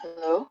Hello?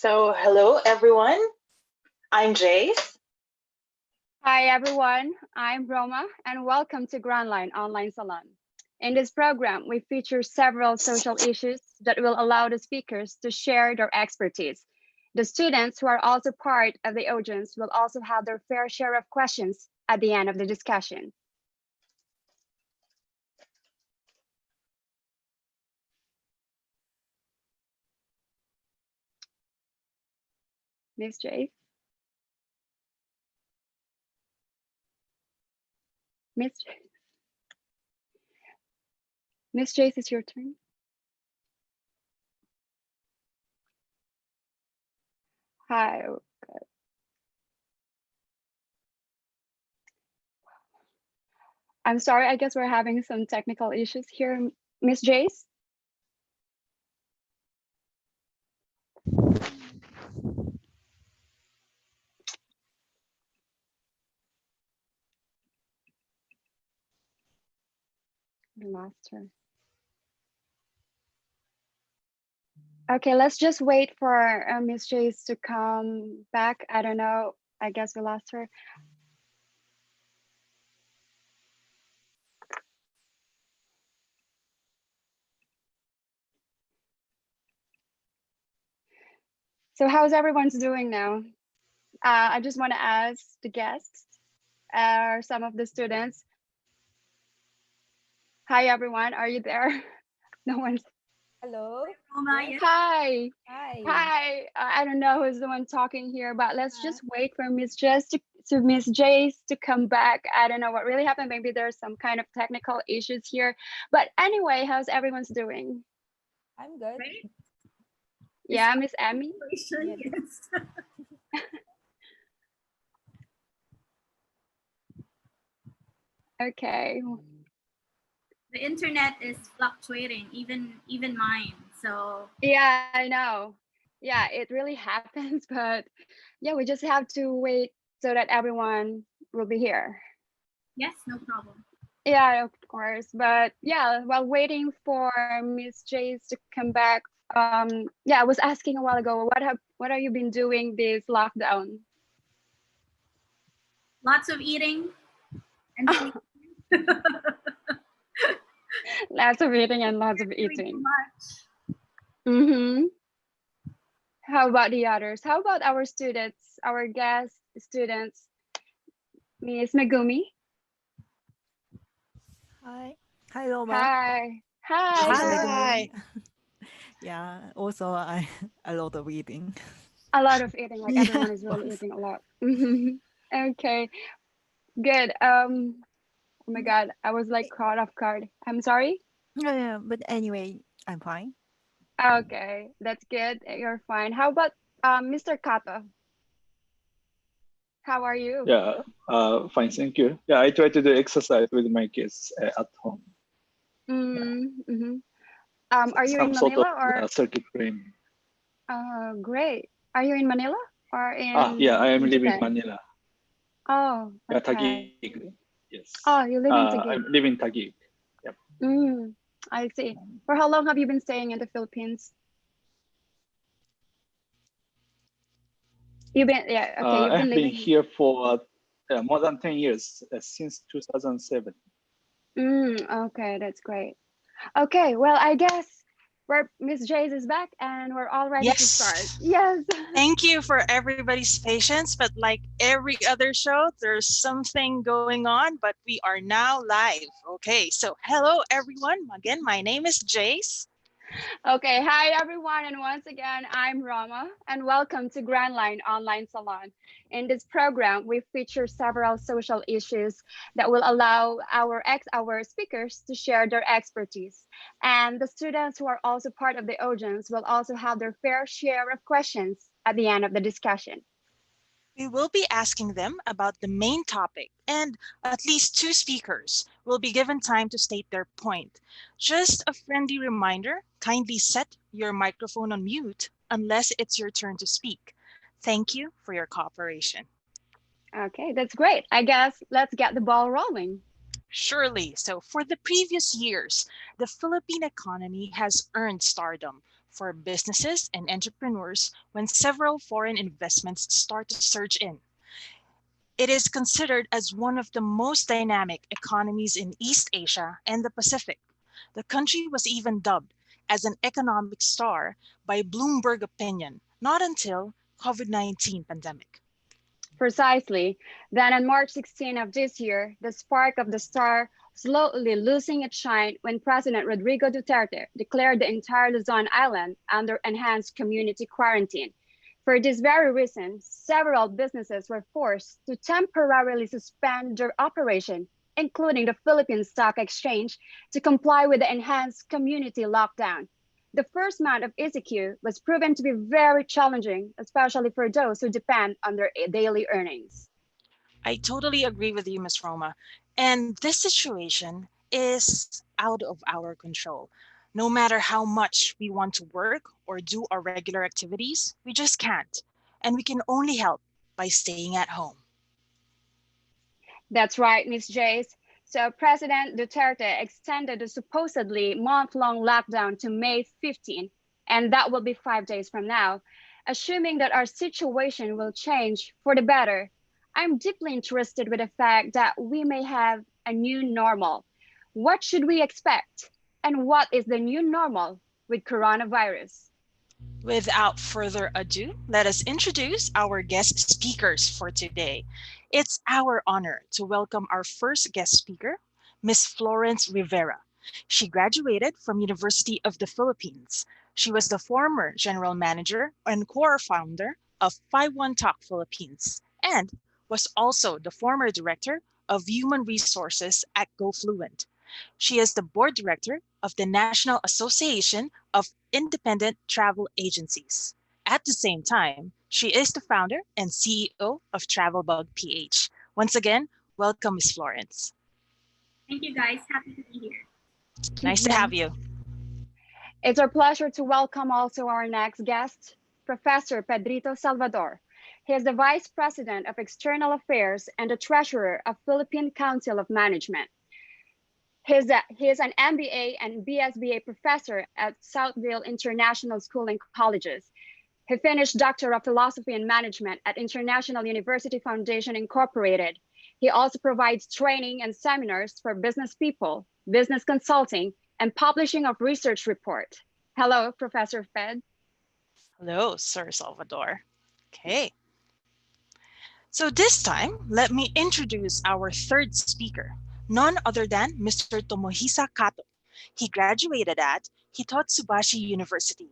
Hello everyone. I'm Jace. Hi everyone, I'm Roma and welcome to Grandline Online Salon. In this program, we feature several social issues that will allow the speakers to share their expertise. The students who are also part of the audience will also have their fair share of questions at the end of the discussion. Ms. Jace? Ms. Jace? Ms. Jace, it's your turn. Hi. Okay. I'm sorry, I guess we're having some technical issues here. Ms. Jace? We lost her. Okay, let's just wait for Ms. Jace to come back. I don't know. I guess we lost her. So how's everyone's doing now? I just want to ask the guests or some of the students. Hi, everyone. Are you there? No one's. Hello. Yes. Hi. Hi. Hi. I don't know who's the one talking here, but let's just wait for Miss Jace to come back. I don't know what really happened. Maybe there's some kind of technical issues here. But anyway, how's everyone's doing? I'm good. Right? Yeah, Miss Emmy. Yes. Okay. The internet is fluctuating, even mine. So yeah, I know. Yeah, it really happens, but yeah, we just have to wait so that everyone will be here. yes, no problem. Yeah, of course. But yeah, while waiting for Miss Jace to come back, yeah, I was asking a while ago, what have you been doing this lockdown? Lots of eating and sleeping. Lots of eating and lots of Doing eating. too much. Mm-hmm. How about the others? How about our students, our guest students? Miss Megumi. Hi. Hi, Roma. Hi. Hi. This is Hi. Megumi. Yeah, also a lot of eating. A lot of eating, like Yeah, everyone is really eating a lot. Okay, good. Oh my God, I was like caught off guard. I'm sorry. Yeah, but anyway, I'm fine. Okay, that's good. You're fine. How about Mr. Kato? How are you? Yeah, fine, thank you. Yeah, I try to do exercise with my kids at home. Mm-hmm. Are you in Some sort Manila of or? circuit training. Great. Are you in Manila or in? Yeah, I am living in Japan? Manila. Oh, Yeah, okay. Taguig. Yes. Oh, you live in I Taguig. live in Taguig. Yep. I see. For how long have you been staying in the Philippines? You've been, yeah, okay. You've been I've been living here for more than 10 years, since 2007. Okay, that's great. Okay, well, I guess Miss Jace is back and we're all ready to start. Yes. Thank you for everybody's patience, but like every other show, there's something going on, but we are now live. Okay, so hello everyone. Again, my name is Jace. Okay, hi everyone, and once again, I'm Rama, and welcome to Grandline Online Salon. In this program, we feature several social issues that will allow our speakers to share their expertise. And the students who are also part of the audience will also have their fair share of questions at the end of the discussion. We will be asking them about the main topic, and at least two speakers will be given time to state their point. Just a friendly reminder, kindly set your microphone on mute unless it's your turn to speak. Thank you for your cooperation. Okay, that's great. I guess let's get the ball rolling. Surely. So for the previous years, the Philippine economy has earned stardom for businesses and entrepreneurs when several foreign investments start to surge in. It is considered as one of the most dynamic economies in East Asia and the Pacific. The country was even dubbed as an economic star by Bloomberg Opinion, not until COVID-19 pandemic. Precisely. Then on March 16 of this year, the spark of the star slowly losing its shine when President Rodrigo Duterte declared the entire Luzon Island under enhanced community quarantine. For this very reason, several businesses were forced to temporarily suspend their operation, including the Philippine Stock Exchange, to comply with the enhanced community lockdown. The first month of ECQ was proven to be very challenging, especially for those who depend on their daily earnings. I totally agree with you, Ms. Roma. And this situation is out of our control. No matter how much we want to work or do our regular activities, we just can't. And we can only help by staying at home. That's right, Ms. Jace. So President Duterte extended the supposedly month-long lockdown to May 15, and that will be 5 days from now. Assuming that our situation will change for the better, I'm deeply interested with the fact that we may have a new normal. What should we expect? And what is the new normal with coronavirus? Without further ado, let us introduce our guest speakers for today. It's our honor to welcome our first guest speaker, Ms. Florence Rivera. She graduated from University of the Philippines. She was the former general manager and core founder of 51 Talk Philippines and was also the former director of human resources at GoFluent. She is the board director of the National Association of Independent Travel Agencies. At the same time, she is the founder and CEO of Travelbug PH. Once again, welcome, Ms. Florence. Thank you, guys. Happy to be here. Nice to have you. It's our pleasure to welcome also our next guest, Professor Pedrito Salvador. He is the Vice President of External Affairs and the Treasurer of Philippine Council of Management. He is an MBA and BSBA professor at Southville International School and Colleges. He finished Doctor of Philosophy and Management at International University Foundation Incorporated. He also provides training and seminars for business people, business consulting, and publishing of research report. Hello, Professor Fed. Hello, Sir Salvador. Okay. So this time, let me introduce our third speaker, none other than Mr. Tomohisa Kato. He graduated at Hitotsubashi University.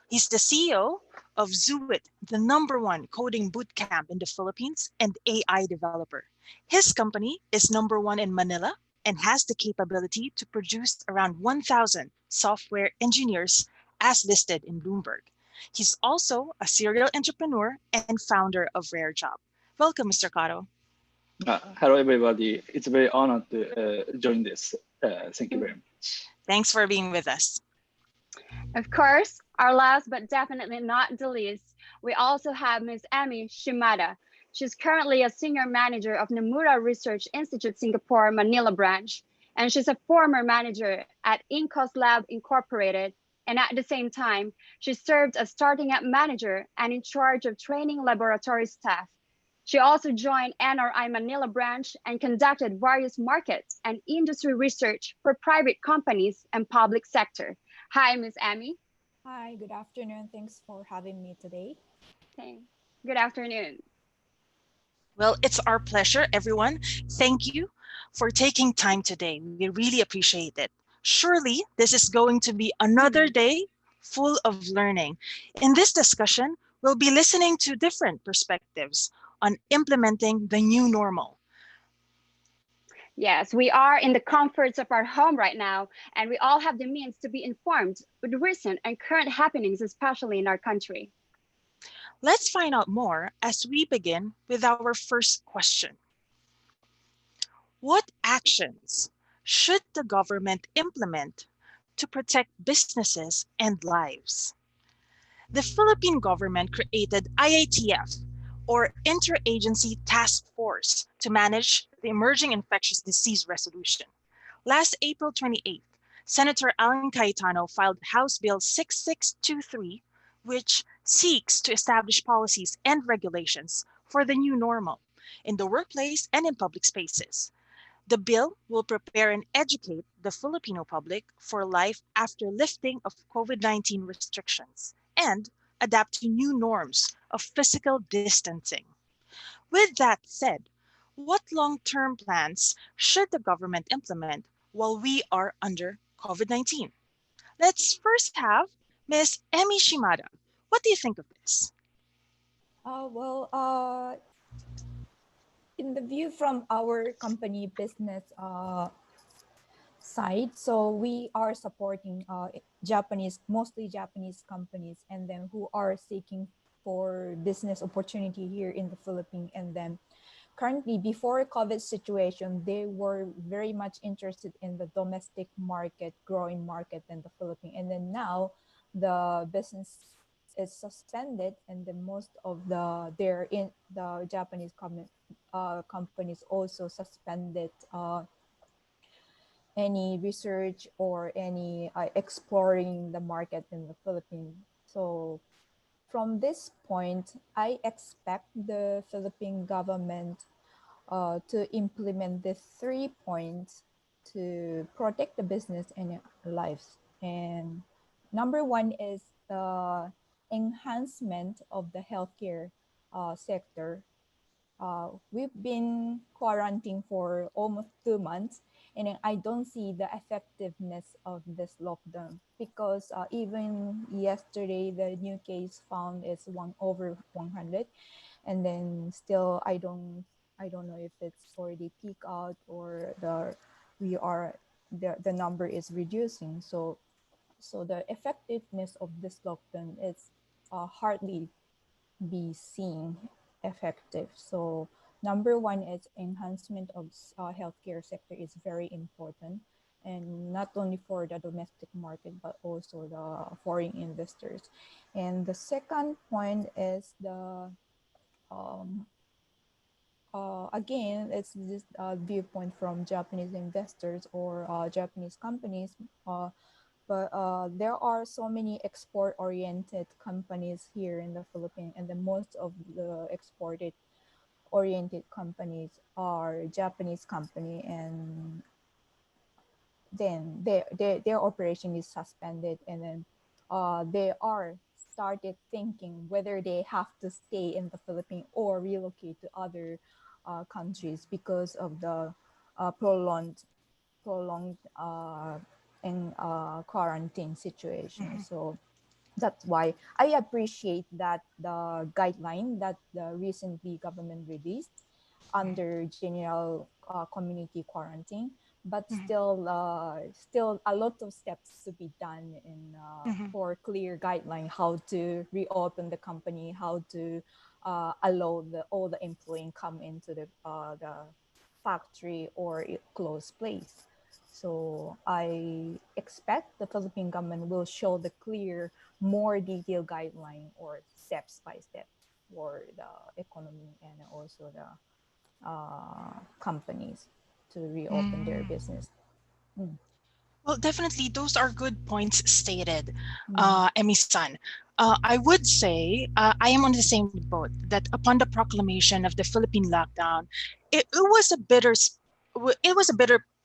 He's the CEO of Zuit, the #1 coding bootcamp in the Philippines and AI developer. His company is #1 in Manila and has the capability to produce around 1,000 software engineers as listed in Bloomberg. He's also a serial entrepreneur and founder of RareJob. Welcome, Mr. Kato. Hello, everybody. It's a very honor to join this. Thank you very much. Thanks for being with us. Of course, our last but definitely not the least, we also have Ms. Amy Shimada. She's currently a senior manager of Nomura Research Institute Singapore Manila branch, and she's a former manager at Incos Lab Incorporated. And at the same time, she served as starting up manager and in charge of training laboratory staff. She also joined NRI Manila branch and conducted various markets and industry research for private companies and public sector. Hi, Ms. Amy. Hi, good afternoon. Thanks for having me today. Okay. Good afternoon. Well, it's our pleasure, everyone. Thank you for taking time today. We really appreciate it. Surely, this is going to be another day full of learning. In this discussion, we'll be listening to different perspectives on implementing the new normal. Yes, we are in the comforts of our home right now, and we all have the means to be informed with recent and current happenings, especially in our country. Let's find out more as we begin with our first question. What actions should the government implement to protect businesses and lives? The Philippine government created IATF, or Interagency Task Force, to manage the emerging infectious disease resolution. Last April 28th, Senator Alan Cayetano filed House Bill 6623, which seeks to establish policies and regulations for the new normal in the workplace and in public spaces. The bill will prepare and educate the Filipino public for life after lifting of COVID-19 restrictions and adapt to new norms of physical distancing. With that said, what long-term plans should the government implement while we are under COVID-19? Let's first have Ms. Emi Shimada. What do you think of this? Well, in the view from our company business side, so we are supporting Japanese, mostly Japanese companies, and then who are seeking for business opportunity here in the Philippines. And then currently, before COVID situation, they were very much interested in the domestic market, growing market in the Philippines. And then now the business is suspended, and then most of the Japanese companies also suspended any research or any exploring the market in the Philippines. So from this point, I expect the Philippine government to implement the 3 points to protect the business and lives. And number one is the enhancement of the healthcare sector. We've been quarantined for almost 2 months, and I don't see the effectiveness of this lockdown because even yesterday the new case found is over 100, and then still I don't know if it's already peak out or the number is reducing. So the effectiveness of this lockdown is hardly be seen effective. So number one is enhancement of healthcare sector is very important, and not only for the domestic market but also the foreign investors. And the second point is the again, it's this viewpoint from Japanese investors or Japanese companies. But there are so many export-oriented companies here in the Philippines, and the most of the exported-oriented companies are Japanese company, and then their operation is suspended, and then they are started thinking whether they have to stay in the Philippines or relocate to other countries because of the prolonged quarantine situation. So that's why I appreciate that the guideline that the recently government released under general community quarantine, but still a lot of steps to be done in for clear guideline how to reopen the company, how to allow all the employee come into the factory or closed place. So I expect the Philippine government will show the clear, more detailed guideline or steps by step for the economy and also the companies to reopen their business. Well, definitely, those are good points stated, Emi-san. I would say I am on the same boat that upon the proclamation of the Philippine lockdown, it was a bitter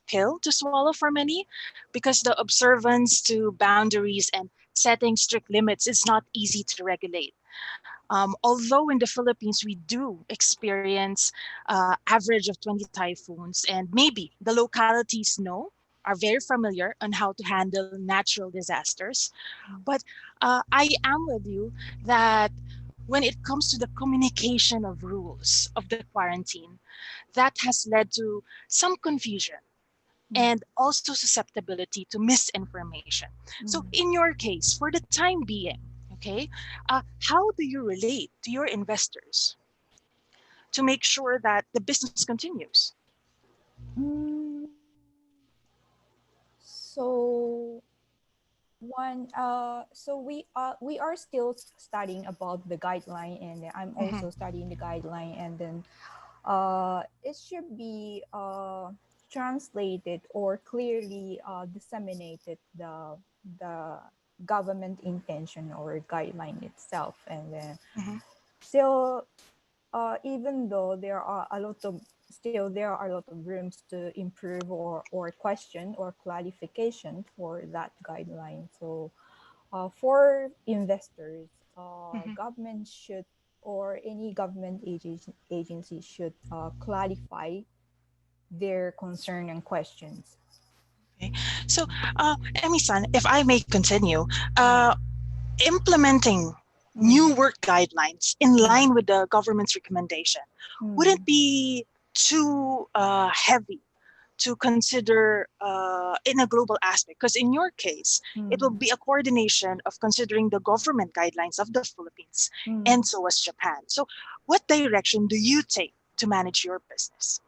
pill to swallow for many, because the observance to boundaries and setting strict limits is not easy to regulate. Although in the Philippines we do experience average of 20 typhoons, and maybe the localities are very familiar on how to handle natural disasters. But I am with you that when it comes to the communication of rules of the quarantine, that has led to some confusion and also susceptibility to misinformation. So in your case, for the time being, okay, how do you relate to your investors to make sure that the business continues? So we are still studying about the guideline, and I'm also studying the guideline, and then it should be translated or clearly disseminated the government intention or guideline itself. And then Mhm. still, even though there are a lot of rooms to improve or question or clarification for that guideline. So for investors, Mhm. government should or any government agency should clarify their concern and questions. Okay. So, Emi-san, if I may continue, implementing new work guidelines in line with the government's recommendation wouldn't be too heavy to consider in a global aspect, because in your case, it will be a coordination of considering the government guidelines of the Philippines and so as Japan. So what direction do you take to manage your business?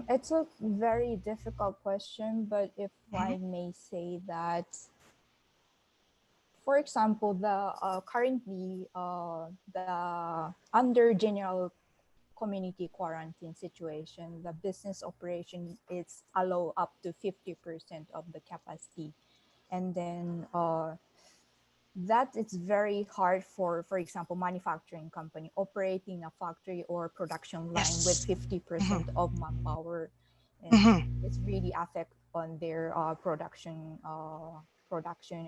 It's a very difficult question, but if I may say that, for example, the currently the under general community quarantine situation, the business operation is allow up to 50% of the capacity, and then that it's very hard for example, manufacturing company operating a factory or production line with 50% of manpower, and it's really affect on their production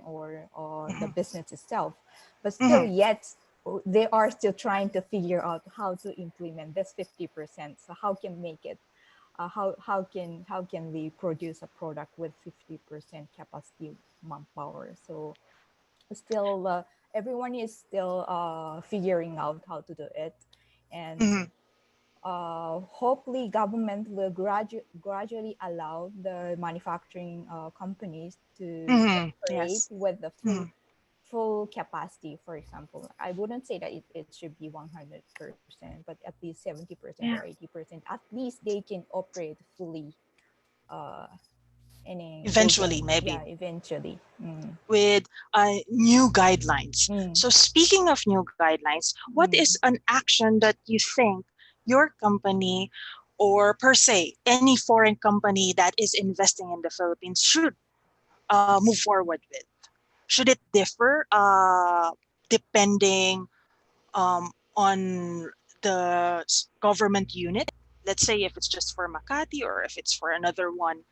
or the business itself. But still, yet they are still trying to figure out how to implement this 50%. So how can make it how can we produce a product with 50% capacity manpower? So still everyone is still figuring out how to do it, and hopefully government will gradually allow the manufacturing companies to operate with the full capacity. For example, I wouldn't say that it should be 100%, but at least 70% or 80%, at least they can operate fully Eventually, maybe. Yeah, eventually. With new guidelines. So speaking of new guidelines, what is an action that you think your company or per se any foreign company that is investing in the Philippines should move forward with? Should it differ depending on the government unit? Let's say if it's just for Makati or if it's for another one.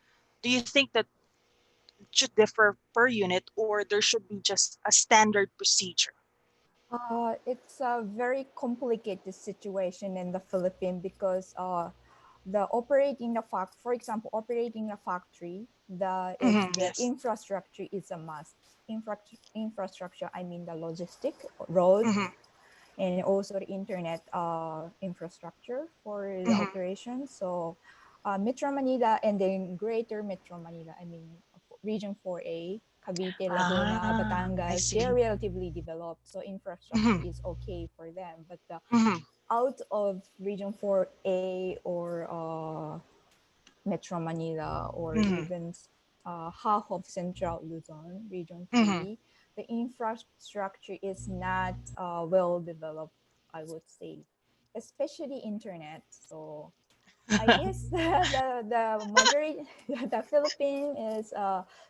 Do you think that should differ per unit, or there should be just a standard procedure? It's a very complicated situation in the Philippines because the operating the for example, operating a factory, the infrastructure is a must. Infrastructure, I mean the logistic road, and also the internet infrastructure for the operation. So Metro Manila and then Greater Metro Manila, I mean Region 4A, Cavite, Laguna, Batangas, they're relatively developed, so infrastructure is okay for them. But out of Region 4A or Metro Manila, or even half of Central Luzon, Region 3, the infrastructure is not well developed, I would say, especially internet. So I guess the majority, the Philippines is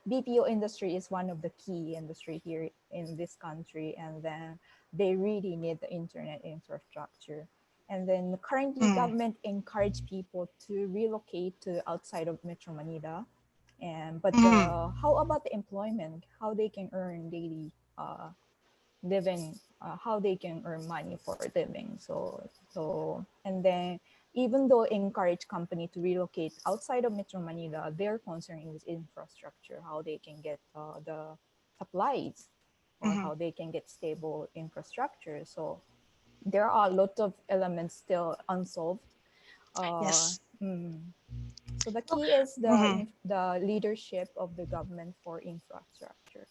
BPO industry is one of the key industry here in this country, and then they really need the internet infrastructure. And then currently government encourage people to relocate to outside of Metro Manila, and but how about the employment? How they can earn daily living? How they can earn money for living? So and then even though encourage company to relocate outside of Metro Manila, their concern is infrastructure, how they can get the supplies or how they can get stable infrastructure. So there are a lot of elements still unsolved. So the key is the leadership of the government for infrastructure.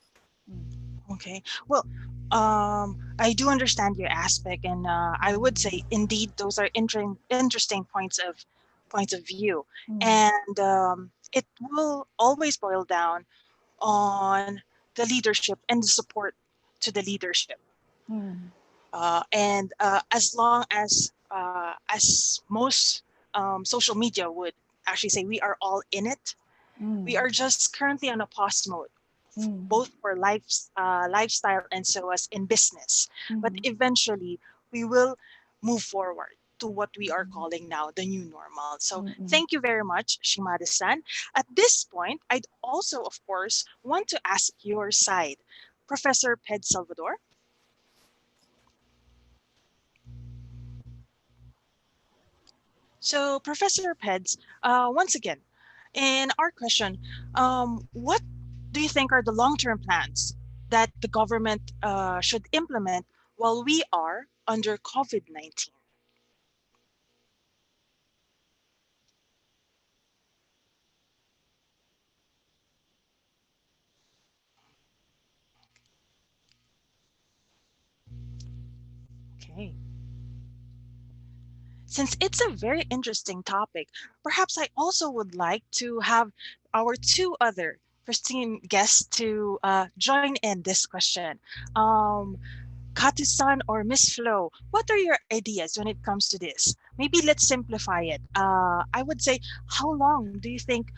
Okay. Well, I do understand your aspect, and I would say indeed those are interesting points of view, and it will always boil down on the leadership and the support to the leadership. And as long as as most social media would actually say, we are all in it. We are just currently on a pause mode, both for lifestyle and so as in business. But eventually, we will move forward to what we are calling now the new normal. So thank you very much, Shimada-san. At this point, I'd also, of course, want to ask your side, Professor Ped Salvador. So, Professor Peds, once again, in our question, what do you think are the long-term plans that the government should implement while we are under COVID-19? Okay. Since it's a very interesting topic, perhaps I also would like to have our two other pristine guests to join in this question. Katu-san or Miss Flo, what are your ideas when it comes to this? Maybe let's simplify it. I would say, how long do you think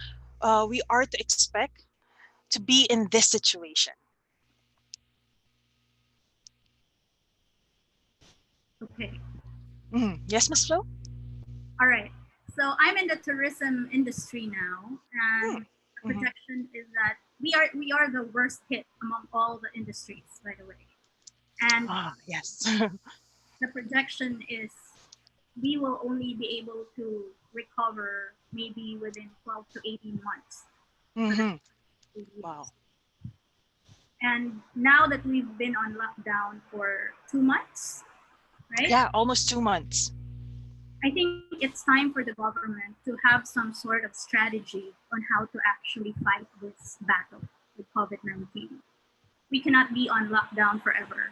we are to expect to be in this situation? Okay. Yes, Miss Flo? All right. So I'm in the tourism industry now, and the projection is that we are the worst hit among all the industries, by the way. And yes. the projection is we will only be able to recover maybe within 12 to 18 months. Wow. And now that we've been on lockdown for 2 months, right? Yeah, almost 2 months. I think it's time for the government to have some sort of strategy on how to actually fight this battle with COVID-19. We cannot be on lockdown forever.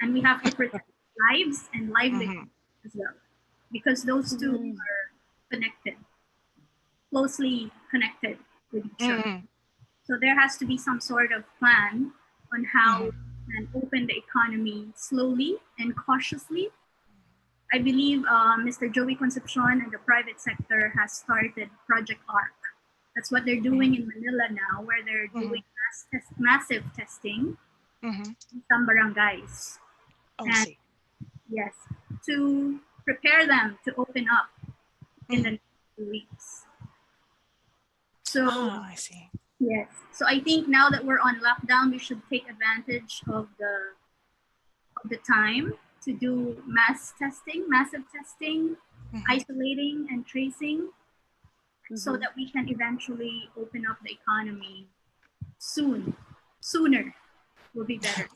And we have to protect lives and livelihoods as well, because those two are connected, closely connected with each other. So there has to be some sort of plan on how we can open the economy slowly and cautiously. I believe Mr. Joey Concepcion and the private sector has started Project ARC. That's what they're doing in Manila now, where they're doing massive testing in some barangays. And yes, to prepare them to open up in the next 2 weeks. So I see. yes, so I think now that we're on lockdown, we should take advantage of the time to do massive testing, isolating and tracing, so that we can eventually open up the economy sooner will be better.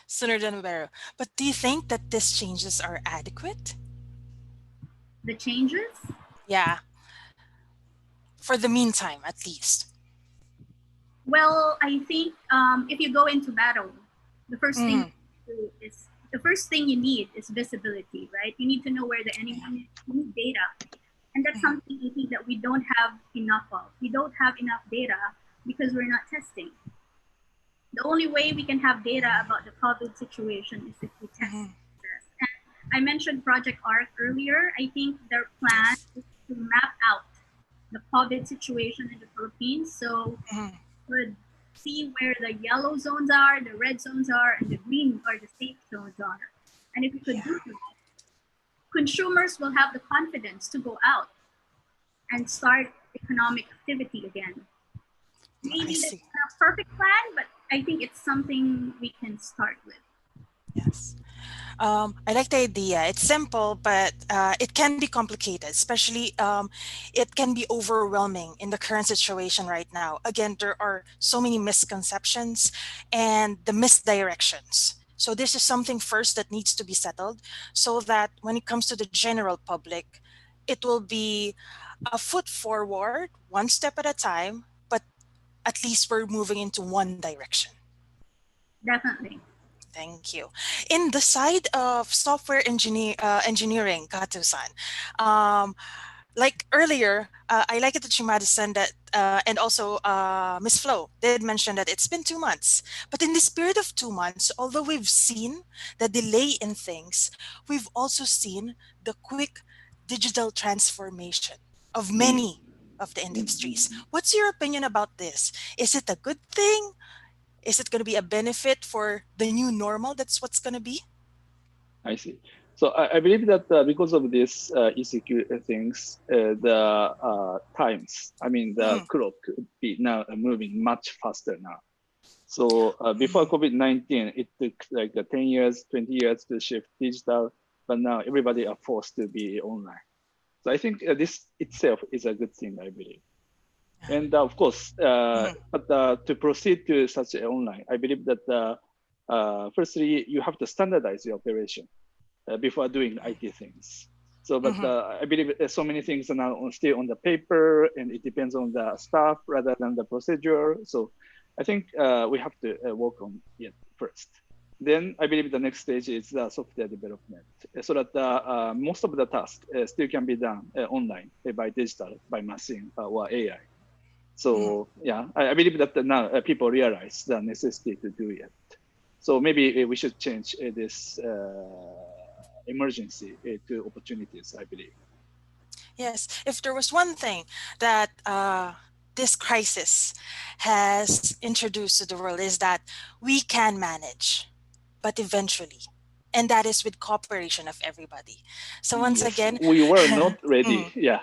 Sooner than better. But do you think that these changes are adequate? The changes? Yeah. For the meantime, at least. Well, I think if you go into battle, the first thing you need is visibility, right? You need to know where the enemy is. You need data. And that's something I think that we don't have enough of. We don't have enough data because we're not testing. The only way we can have data about the COVID situation is if we test. And I mentioned Project ARC earlier. I think their plan is to map out the COVID situation in the Philippines. So would see where the yellow zones are, the red zones are, and the green or the safe zones are. And if we could do that, consumers will have the confidence to go out and start economic activity again. Maybe that's not a perfect plan, but I think it's something we can start with. Yes. I like the idea. It's simple, but it can be complicated, especially it can be overwhelming in the current situation right now. Again, there are so many misconceptions and the misdirections. So this is something first that needs to be settled so that when it comes to the general public, it will be a foot forward, one step at a time, but at least we're moving into one direction. Definitely. Thank you. In the side of software engineering, Katu-san, like earlier, I like it that Shimada-san that, and also Miss Flo did mention that it's been 2 months. But in this period of 2 months, although we've seen the delay in things, we've also seen the quick digital transformation of many of the industries. What's your opinion about this? Is it a good thing? Is it going to be a benefit for the new normal? That's what's going to be? I see. So I believe that because of this ECQ things, the times, I mean, the clock could be now moving much faster now. So before COVID-19, it took like 10 years, 20 years to shift digital, but now everybody are forced to be online. So I think this itself is a good thing, I believe. And of course, but to proceed to such an online, I believe that firstly, you have to standardize your operation before doing IT things. So, but I believe so many things are now still on the paper, and it depends on the staff rather than the procedure. So I think we have to work on it first. Then I believe the next stage is the software development, so that most of the tasks still can be done online by digital, by machine or AI. So yeah, I believe that now people realize the necessity to do it. So maybe we should change this emergency to opportunities, I believe. Yes, if there was one thing that this crisis has introduced to the world is that we can manage, but eventually, and that is with cooperation of everybody. So once again, we were not ready. Yeah.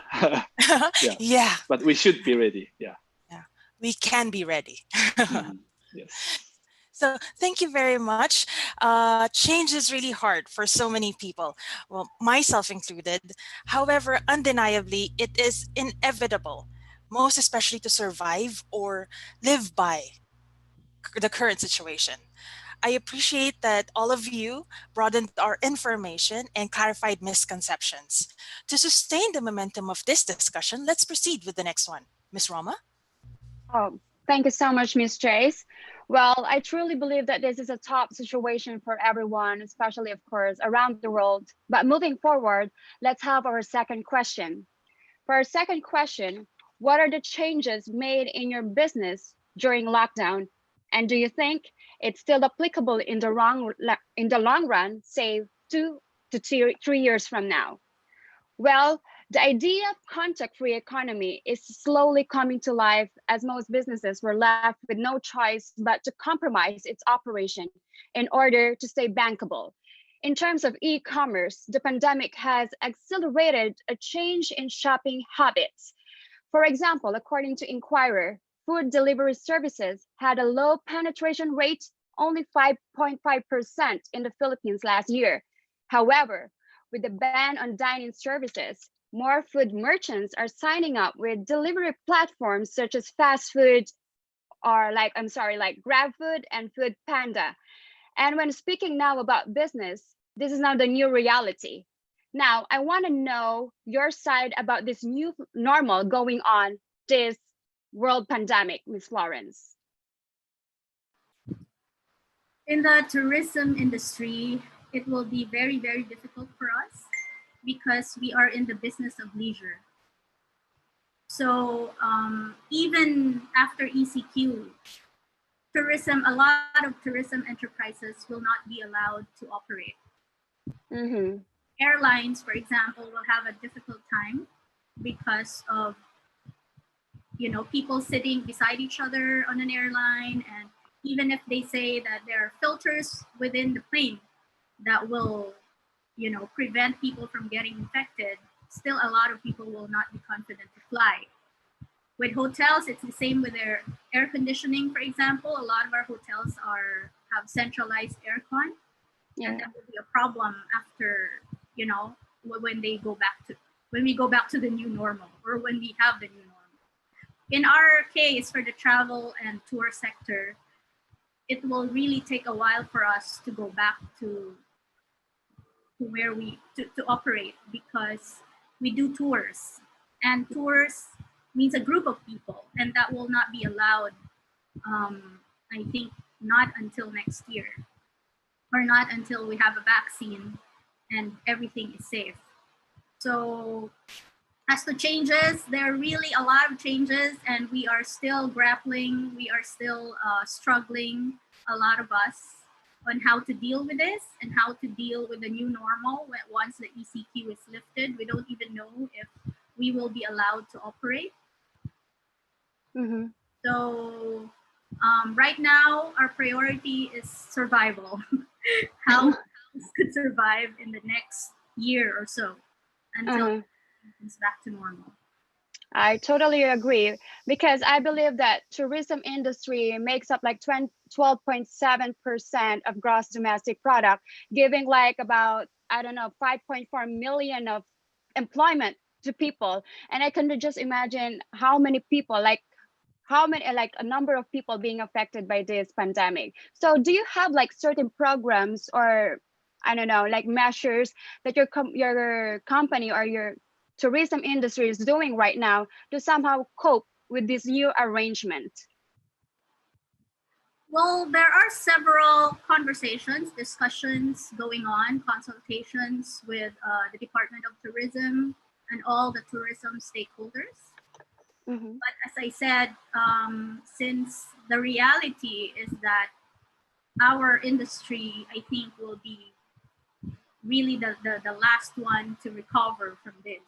Yeah. But we should be ready. Yeah. Yeah. We can be ready. Yes. So thank you very much. Change is really hard for so many people, well, myself included. However, undeniably, it is inevitable, most especially to survive or live by the current situation. I appreciate that all of you broadened our information and clarified misconceptions. To sustain the momentum of this discussion, let's proceed with the next one. Ms. Roma? Oh, thank you so much, Ms. Chase. Well, I truly believe that this is a top situation for everyone, especially, of course, around the world. But moving forward, let's have our second question. For our second question, what are the changes made in your business during lockdown? And do you think it's still applicable in the long run, say 2 to 3 years from now? Well, the idea of contact-free economy is slowly coming to life as most businesses were left with no choice but to compromise its operation in order to stay bankable. In terms of e-commerce, the pandemic has accelerated a change in shopping habits. For example, according to Inquirer, food delivery services had a low penetration rate, only 5.5% in the Philippines last year. However, with the ban on dining services, more food merchants are signing up with delivery platforms such as fast food or like GrabFood and Food Panda. And when speaking now about business, this is now the new reality. Now, I want to know your side about this new normal going on this world pandemic, Ms. Florence. In the tourism industry, it will be very, very difficult for us because we are in the business of leisure. So even after ECQ, a lot of tourism enterprises will not be allowed to operate. Airlines, for example, will have a difficult time because of people sitting beside each other on an airline, and even if they say that there are filters within the plane that will prevent people from getting infected, still a lot of people will not be confident to fly. With hotels, it's the same with their air conditioning, for example. A lot of our hotels have centralized aircon, and that will be a problem after when we go back to the new normal, or when we have the new normal. In our case, for the travel and tour sector, it will really take a while for us to go back to where to operate, because we do tours, and tours means a group of people, and that will not be allowed, I think, not until next year, or not until we have a vaccine and everything is safe. So As to changes, there are really a lot of changes, and we are still grappling. We are still struggling, a lot of us, on how to deal with this and how to deal with the new normal once the ECQ is lifted. We don't even know if we will be allowed to operate. Mhm. So right now, our priority is survival. How we could survive in the next year or so until it's back to normal. I totally agree, because I believe that tourism industry makes up like 12.7% of gross domestic product, giving like about, I don't know, 5.4 million of employment to people. And I can just imagine how many people, like a number of people being affected by this pandemic. So do you have like certain programs or, I don't know, like measures that your company or your tourism industry is doing right now to somehow cope with this new arrangement? Well, there are several conversations, discussions going on, consultations with the Department of Tourism and all the tourism stakeholders. But as I said, since the reality is that our industry, I think, will be really the last one to recover from this.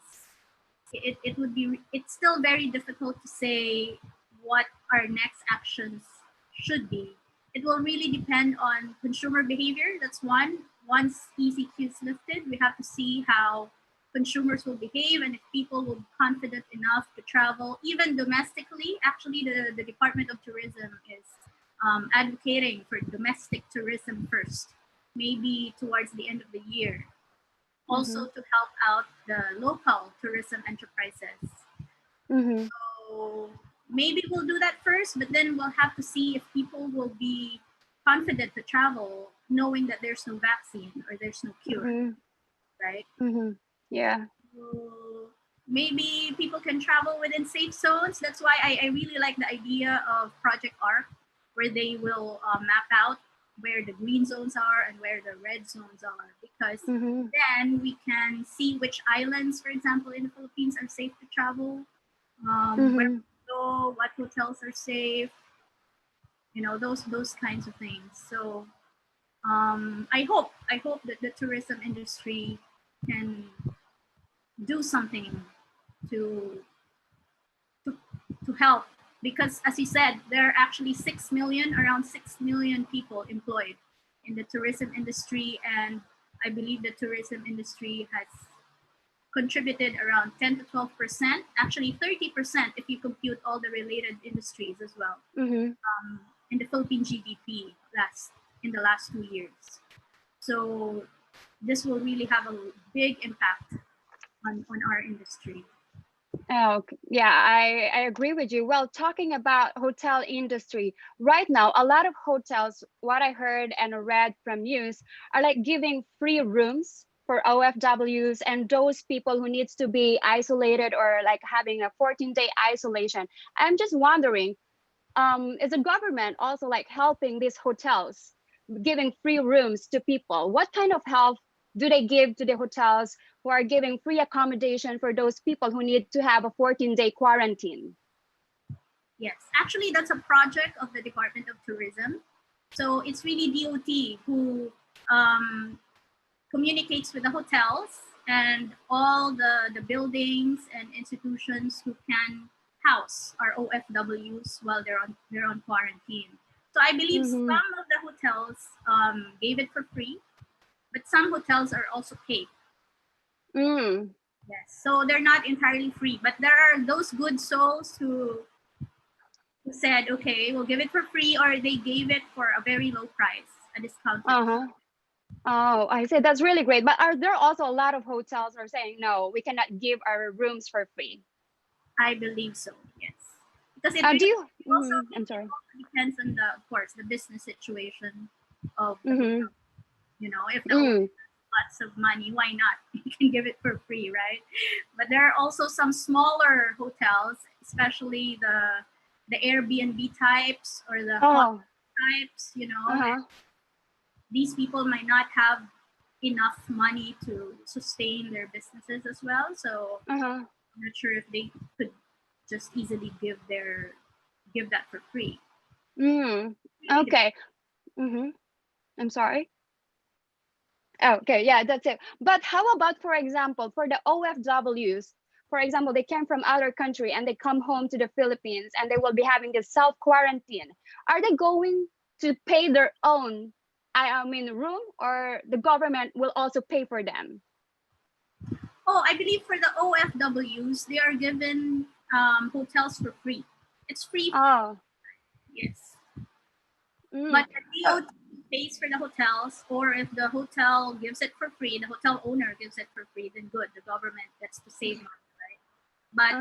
It's still very difficult to say what our next actions should be. It will really depend on consumer behavior. That's one. Once ECQ is lifted, we have to see how consumers will behave and if people will be confident enough to travel, even domestically. Actually, the Department of Tourism is advocating for domestic tourism first, maybe towards the end of the year. Also to help out the local tourism enterprises. So maybe we'll do that first, but then we'll have to see if people will be confident to travel, knowing that there's no vaccine or there's no cure, right? Yeah. So maybe people can travel within safe zones. That's why I really like the idea of Project ARC, where they will map out where the green zones are and where the red zones are, because then we can see which islands, for example, in the Philippines are safe to travel, where to go, what hotels are safe, those kinds of things. So I hope that the tourism industry can do something to help, because as you said, there are actually around 6 million people employed in the tourism industry, and I believe the tourism industry has contributed around 10 to 12%, actually 30% if you compute all the related industries as well, in the Philippine GDP in the last 2 years. So this will really have a big impact on our industry. Oh, yeah, I agree with you. Well, talking about hotel industry, right now, a lot of hotels, what I heard and read from news, are like giving free rooms for OFWs and those people who needs to be isolated or like having a 14-day isolation. I'm just wondering, is the government also like helping these hotels, giving free rooms to people? What kind of help do they give to the hotels who are giving free accommodation for those people who need to have a 14-day quarantine? Yes, actually, that's a project of the Department of Tourism. So it's really DOT who communicates with the hotels and all the buildings and institutions who can house our OFWs while they're on quarantine. So I believe some of the hotels gave it for free, but some hotels are also paid. Yes, so they're not entirely free, but there are those good souls who said, okay, we'll give it for free, or they gave it for a very low price, a discount. Oh, I see. That's really great. But are there also a lot of hotels are saying, no, we cannot give our rooms for free? I believe so, yes. Because it really I'm sorry. Depends on of course, the business situation of the hotel. If the lots of money, why not? You can give it for free, right? But there are also some smaller hotels, especially the Airbnb types or the hotel types, These people might not have enough money to sustain their businesses as well. So I'm not sure if they could just easily give that for free. Mm, okay. I'm sorry. Oh, okay, yeah, that's it. But how about, for example, for the OFWs, for example, they came from other country and they come home to the Philippines and they will be having this self-quarantine. Are they going to pay their own, I mean, room, or the government will also pay for them? Oh, I believe for the OFWs, they are given hotels for free. It's free. Oh. Yes. Mm. But the DOT pays for the hotels, or if the hotel gives it for free, the hotel owner gives it for free, then good. The government gets to save money, right? But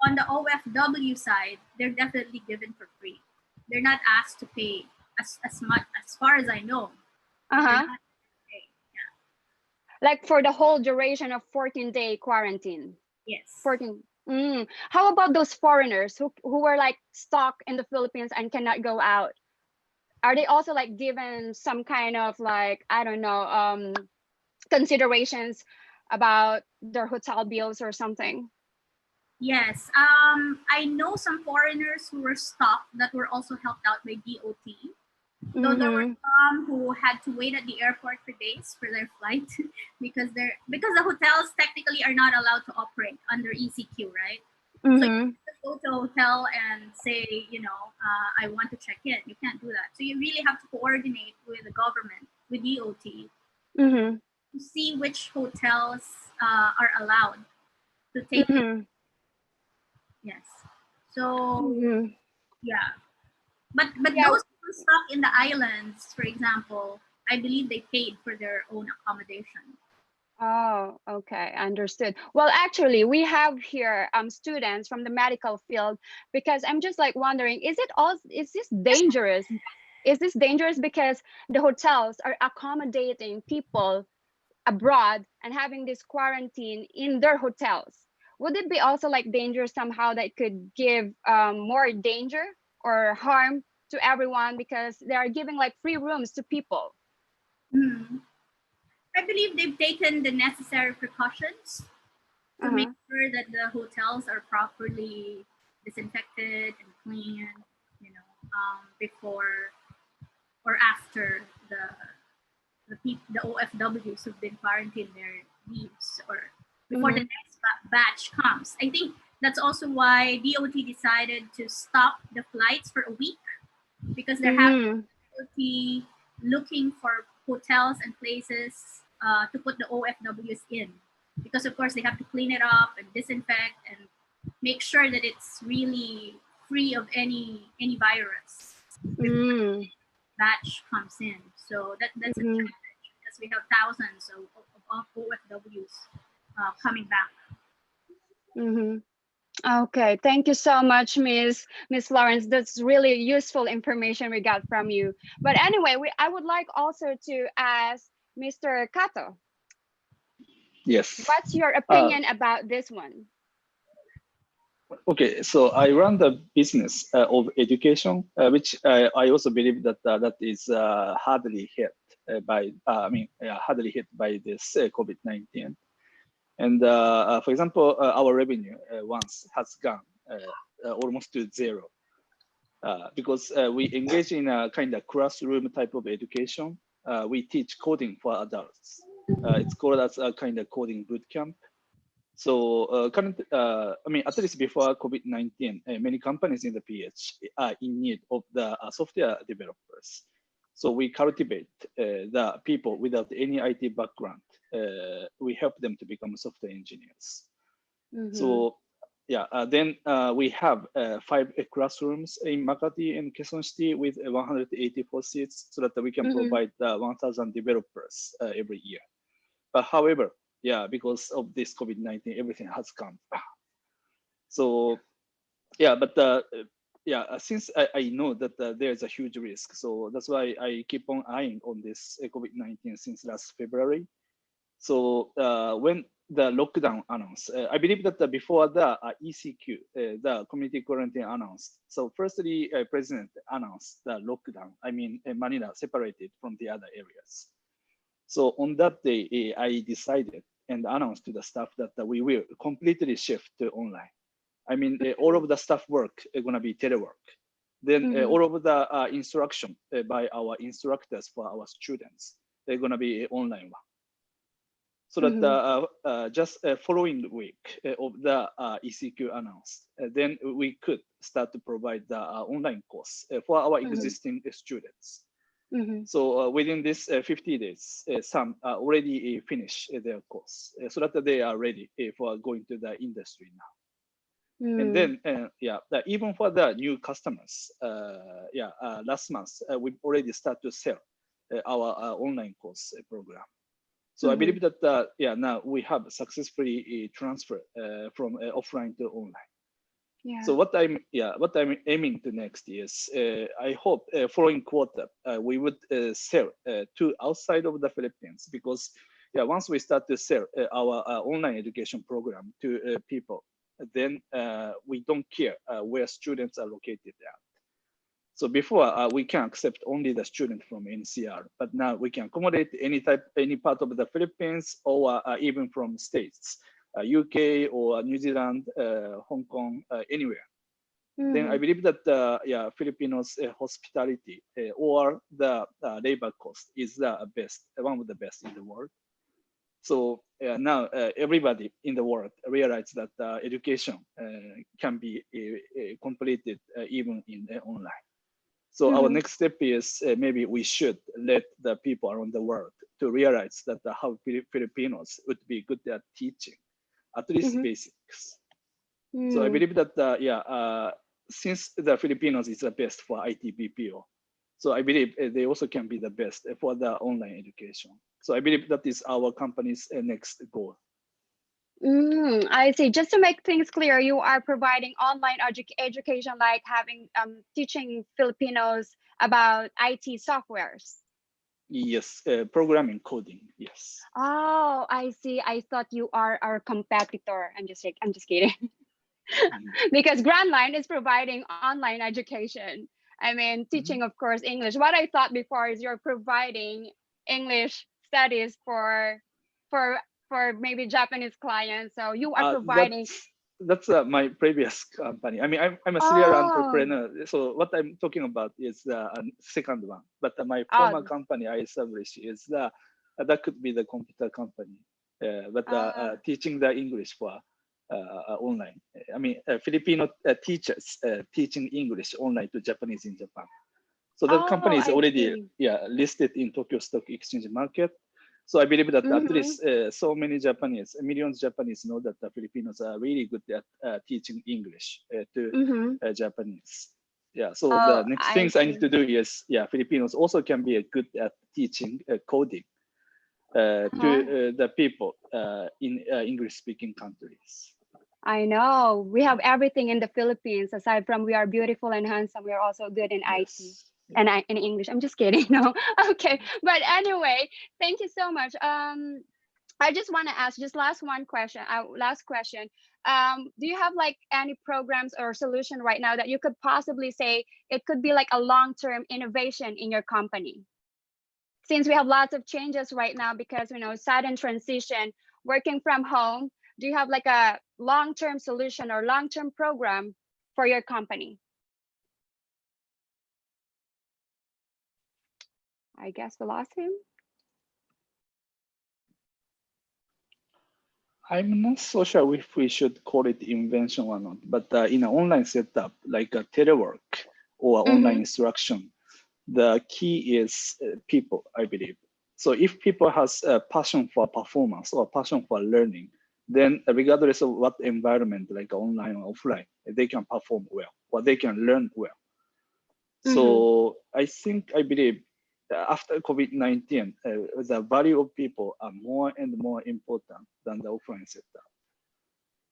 on the OFW side, they're definitely given for free. They're not asked to pay as much, as far as I know. Like for the whole duration of 14-day quarantine. Yes. 14. How about those foreigners who were like stuck in the Philippines and cannot go out? Are they also like given some kind of like, I don't know, considerations about their hotel bills or something? Yes. I know some foreigners who were stuck that were also helped out by DOT. Though there were some who had to wait at the airport for days for their flight because the hotels technically are not allowed to operate under ECQ, right? So you go to a hotel and say, I want to check in. You can't do that. So you really have to coordinate with the government, with DOT, to see which hotels are allowed to take in. Yes. So yeah. But those who are stuck in the islands, for example, I believe they paid for their own accommodation. Oh, okay, understood. Well, actually, we have here students from the medical field, because I'm just like wondering, is this dangerous? Is this dangerous because the hotels are accommodating people abroad and having this quarantine in their hotels? Would it be also like dangerous somehow that could give more danger or harm to everyone because they are giving like free rooms to people? I believe they've taken the necessary precautions to make sure that the hotels are properly disinfected and cleaned, before or after the OFWs who've been quarantined their leaves, or before the next batch comes. I think that's also why DOT decided to stop the flights for a week, because they're having difficulty looking for hotels and places to put the OFWs in, because of course they have to clean it up and disinfect and make sure that it's really free of any virus before the batch comes in. So that's a challenge, because we have thousands of OFWs coming back. Okay, thank you so much, Miss Lawrence. That's really useful information we got from you. But anyway, I would like also to ask Mr. Kato. Yes. What's your opinion about this one? Okay, so I run the business of education, which I also believe that that is hardly hit by this COVID-19. And for example, our revenue once has gone almost to zero because we engage in a kind of classroom type of education. We teach coding for adults. It's called as a kind of coding boot camp. So at least before COVID-19, many companies in the PH are in need of the software developers. So we cultivate the people without any IT background. We help them to become software engineers. So yeah, then we have 5 classrooms in Makati and Quezon City with 184 seats, so that we can provide 1,000 developers every year. But however, yeah, because of this COVID-19, everything has come. So yeah, but since I know that there's a huge risk, so that's why I keep on eyeing on this COVID-19 since last February. So when the lockdown announced, I believe that before the ECQ, the community quarantine announced. So firstly, President announced the lockdown. I mean, Manila separated from the other areas. So on that day, I decided and announce to the staff that we will completely shift to online. I mean, all of the staff work is going to be telework. Then all of the instruction by our instructors for our students, they're going to be online one. So that just following week of the ECQ announced, then we could start to provide the online course for our existing students. So within this 50 days, some already finish their course so that they are ready for going to the industry now. And then, even for the new customers, last month, we've already started to sell our online course program. So I believe that, now we have successfully transferred from offline to online. So what I'm aiming to next is, I hope following quarter, we would sell to outside of the Philippines, because once we start to sell our online education program to people, then we don't care where students are located at. So before we can accept only the student from NCR, but now we can accommodate any part of the Philippines, or even from states, UK or New Zealand, Hong Kong, anywhere. Then I believe that Filipinos' hospitality or the labor cost is the best, one of the best in the world. So now everybody in the world realizes that education can be completed even in online. So our next step is maybe we should let the people around the world to realize that how Filipinos would be good at teaching, at least basics. So I believe that since the Filipinos is the best for IT BPO, so I believe they also can be the best for the online education. So I believe that is our company's next goal. I see. Just to make things clear, you are providing online education, like having teaching Filipinos about IT softwares. Yes, programming, coding. Yes. Oh, I see. I thought you are our competitor. I'm just kidding. Because Grandline is providing online education. I mean, teaching, of course, English. What I thought before is you're providing English studies for maybe Japanese clients. So you are providing. That's my previous company. I mean, I'm a serial entrepreneur. So what I'm talking about is the second one. But my former company I established is that could be the computer company. But teaching the English for online. I mean, Filipino teachers teaching English online to Japanese in Japan. So that company is already listed in Tokyo Stock Exchange market. So I believe that at least so many Japanese, millions of Japanese know that the Filipinos are really good at teaching English to Japanese. So the next things I need to do is, Filipinos also can be good at teaching coding to the people in English-speaking countries. I know. We have everything in the Philippines. Aside from we are beautiful and handsome, we are also good in IT. And in English. I'm just kidding. No. Okay. But anyway, thank you so much. I just want to ask just last question. Do you have like any programs or solution right now that you could possibly say it could be like a long-term innovation in your company? Since we have lots of changes right now because, sudden transition, working from home, do you have like a long-term solution or long-term program for your company? I guess we lost him. I'm not so sure if we should call it invention or not, but in an online setup, like a telework or online instruction, the key is people, I believe. So if people has a passion for performance or passion for learning, then regardless of what environment, like online or offline, they can perform well or they can learn well. So I believe after COVID-19, the value of people are more and more important than the offline setup.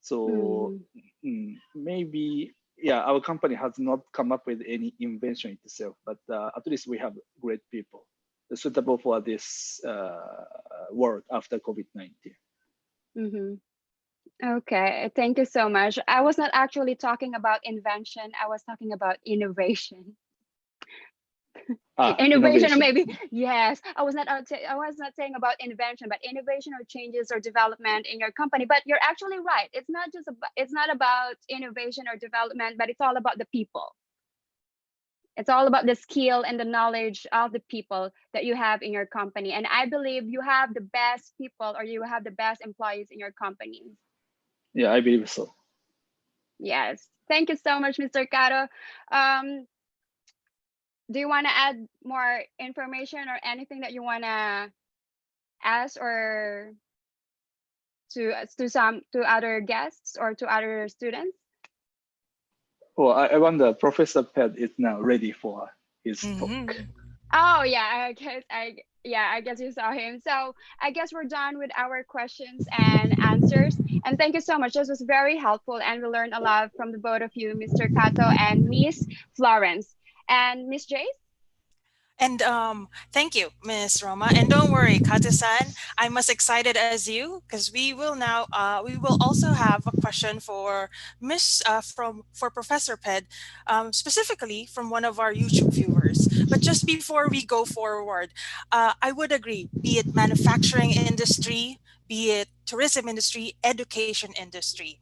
So maybe, our company has not come up with any invention itself, but at least we have great people suitable for this work after COVID-19. Okay, thank you so much. I was not actually talking about invention. I was talking about innovation. Innovation, or maybe yes. I was not saying about invention, but innovation or changes or development in your company. But you're actually right. It's not about innovation or development, but it's all about the people. It's all about the skill and the knowledge of the people that you have in your company. And I believe you have the best people, or you have the best employees in your company. Yeah, I believe so. Yes. Thank you so much, Mr. Caro. Do you want to add more information or anything that you want to ask or to other guests or to other students? Well, I wonder, Professor Ped is now ready for his talk. Oh yeah, I guess you saw him. So I guess we're done with our questions and answers. And thank you so much. This was very helpful, and we learned a lot from the both of you, Mr. Kato and Miss Florence. And Miss Jace? And thank you, Miss Roma. And don't worry, Kato-san, I'm as excited as you, because we will also have a question for for Professor Ped, specifically from one of our YouTube viewers. But just before we go forward, I would agree, be it manufacturing industry, be it tourism industry, education industry,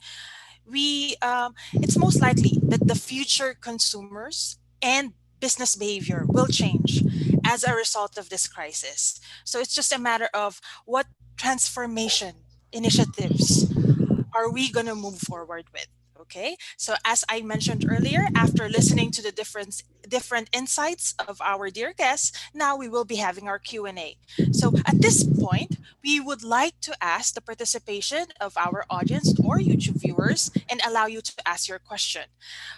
it's most likely that the future consumers and business behavior will change as a result of this crisis. So it's just a matter of what transformation initiatives are we going to move forward with. Okay, so as I mentioned earlier, after listening to the different insights of our dear guests, now we will be having our Q&A. So at this point, we would like to ask the participation of our audience or YouTube viewers and allow you to ask your question.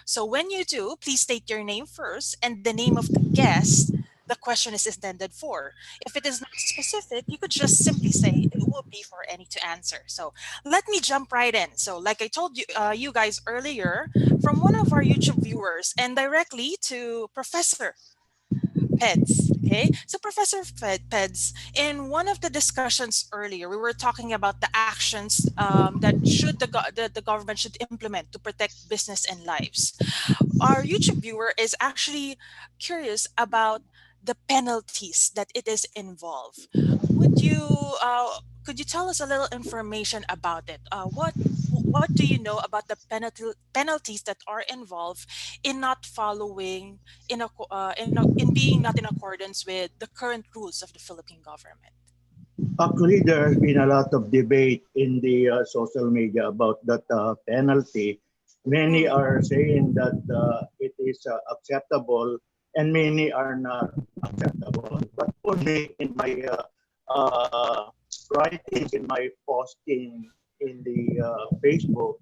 So when you do, please state your name first and the name of the guest the question is intended for. If it is not specific, you could just simply say it will be for any to answer. So let me jump right in. So like I told you, you guys earlier, from one of our YouTube viewers and directly to Professor Peds. Okay, so Professor Peds, in one of the discussions earlier, we were talking about the actions that the government should implement to protect business and lives. Our YouTube viewer is actually curious about the penalties that it is involved. Could you tell us a little information about it? What do you know about the penalties that are involved in not following, in being not in accordance with the current rules of the Philippine government? Actually, there has been a lot of debate in the social media about that penalty. Many are saying that it is acceptable, and many are not acceptable. But for me, in my writings, in my posting in the Facebook,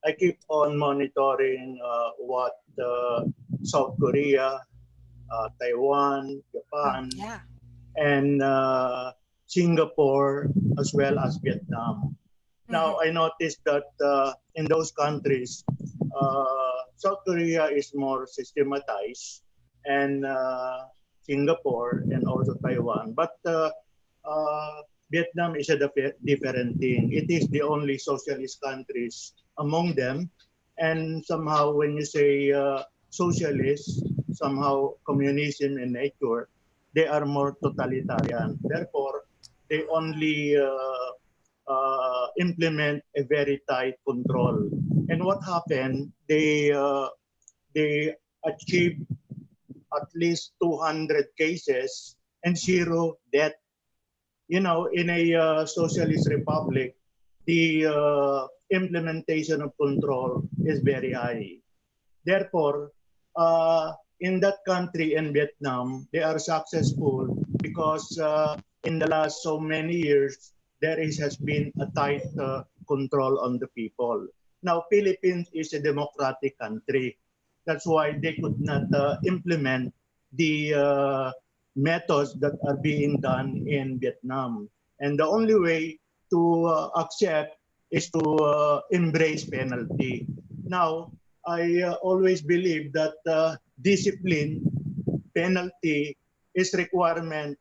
I keep on monitoring what South Korea, Taiwan, Japan, and Singapore, as well as Vietnam. Now, I noticed that in those countries, South Korea is more systematized, and Singapore and also Taiwan. But Vietnam is a different thing. It is the only socialist countries among them. And somehow when you say socialist, somehow communism in nature, they are more totalitarian. Therefore, they only implement a very tight control. And what happened, they achieved at least 200 cases and 0 death. You know, in a socialist republic, the implementation of control is very high. Therefore, in that country, in Vietnam, they are successful because in the last so many years, there has been a tight control on the people. Now, Philippines is a democratic country. That's why they could not implement the methods that are being done in Vietnam. And the only way to accept is to embrace penalty. Now, I always believe that discipline, penalty is requirement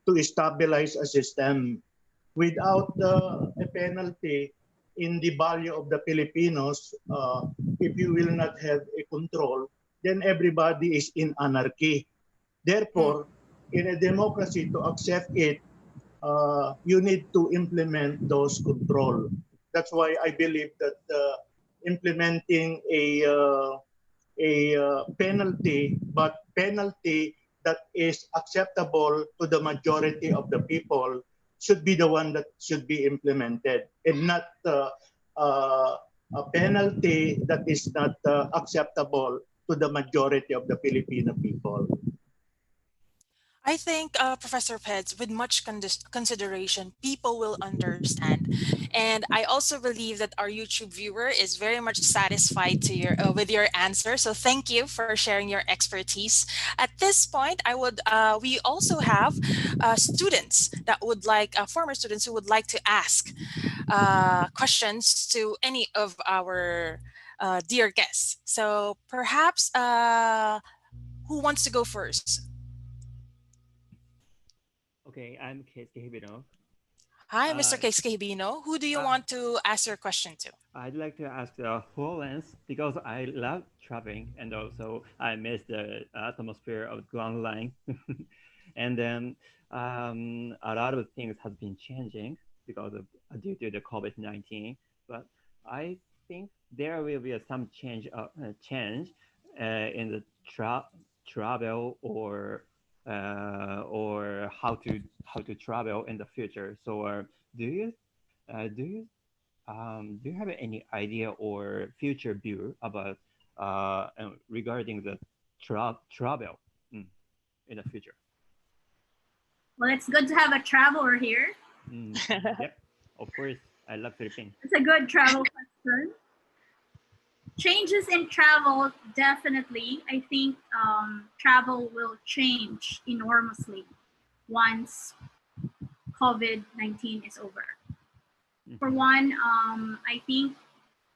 to stabilize a system. Without a penalty in the value of the Filipinos, if you will not have a control, then everybody is in anarchy. Therefore, in a democracy, to accept it, you need to implement those control. That's why I believe that implementing a penalty, but penalty that is acceptable to the majority of the people should be the one that should be implemented, and not a penalty that is not acceptable to the majority of the Filipino people. I think, Professor Peds, with much consideration, people will understand. And I also believe that our YouTube viewer is very much satisfied to your with your answer. So thank you for sharing your expertise. At this point, we also have students that would like, former students who would like to ask questions to any of our dear guests. So perhaps, who wants to go first? Okay, I'm Keisuke Hibino. Hi, Mr. Keisuke Hibino. Who do you want to ask your question to? I'd like to ask Florence, because I love traveling and also I miss the atmosphere of Grand Line. And then a lot of things have been changing because of due to the COVID-19. But I think there will be some change in the travel or how to travel in the future. So do you have any idea or future view about regarding the travel in the future? Well, it's good to have a traveler here. Yep, of course. I love Philippines. It's a good travel question. Changes in travel, definitely. I think travel will change enormously once COVID-19 is over. For one, I think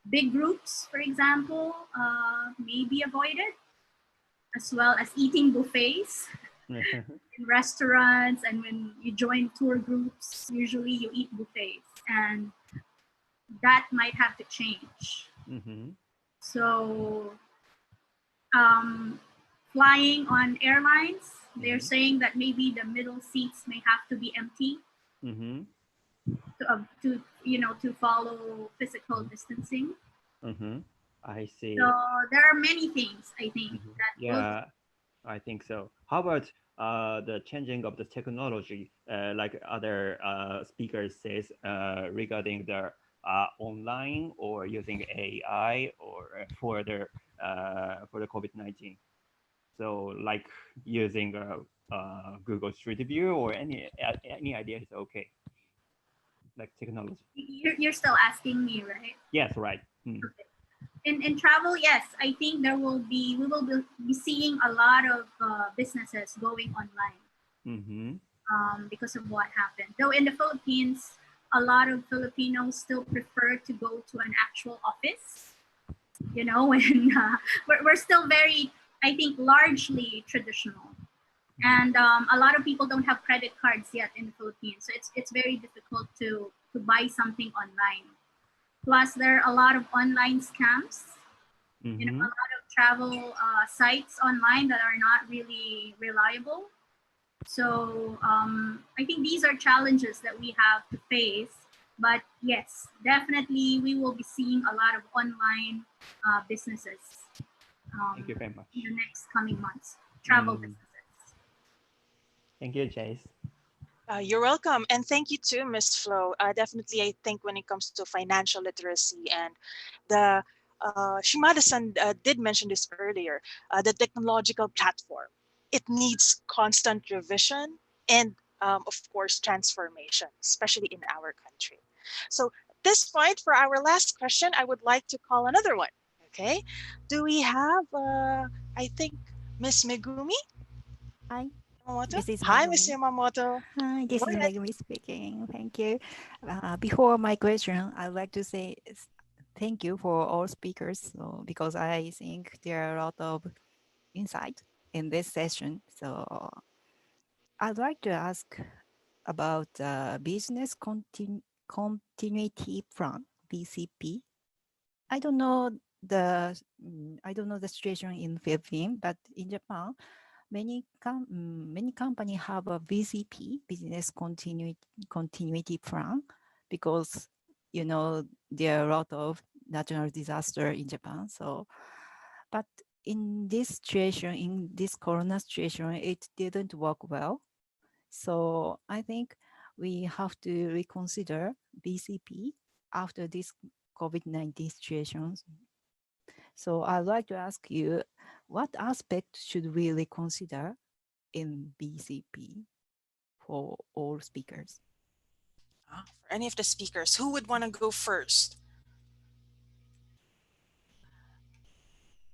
big groups, for example, may be avoided, as well as eating buffets in restaurants. And when you join tour groups, usually you eat buffets, and that might have to change. So flying on airlines, they're saying that maybe the middle seats may have to be empty to follow physical distancing. I see. So there are many things, I think, that yeah, I think so. How about the changing of the technology, like other speakers says regarding the online or using AI or for the COVID-19? So like using Google Street View or any idea is okay. Like technology. You're still asking me, right? Yes, right. Okay. In travel, yes, I think we will be seeing a lot of businesses going online because of what happened. Though in the Philippines, a lot of Filipinos still prefer to go to an actual office. You know, when we're still very, I think, largely traditional. And a lot of people don't have credit cards yet in the Philippines. So it's very difficult to buy something online. Plus, there are a lot of online scams. You know, a lot of travel sites online that are not really reliable. So I think these are challenges that we have to face. But yes, definitely we will be seeing a lot of online businesses Thank you very much. in the next coming months. Travel businesses. Thank you, Jace. You're welcome. And thank you too, Ms. Flo. Definitely, I think when it comes to financial literacy and the Shimada-san did mention this earlier, the technological platform, it needs constant revision and of course, transformation, especially in our country. So at this point, for our last question, I would like to call another one. Okay. Do we have, I think, Ms. Megumi? Hi. Yamamoto? This is Hi, Megumi. Ms. Yamamoto. Hi, this Go is ahead. Megumi speaking. Thank you. Before my question, I'd like to say thank you for all speakers because I think there are a lot of insight in this session. So I'd like to ask about business continuity plan (BCP). I don't know the situation in Philippines, but in Japan, many companies have a BCP, business continuity plan, because there are a lot of natural disaster in Japan. So, but in this situation, in this Corona situation, it didn't work well. So I think we have to reconsider BCP after this COVID-19 situation. So I'd like to ask you, what aspect should we reconsider in BCP for all speakers? For any of the speakers, who would want to go first?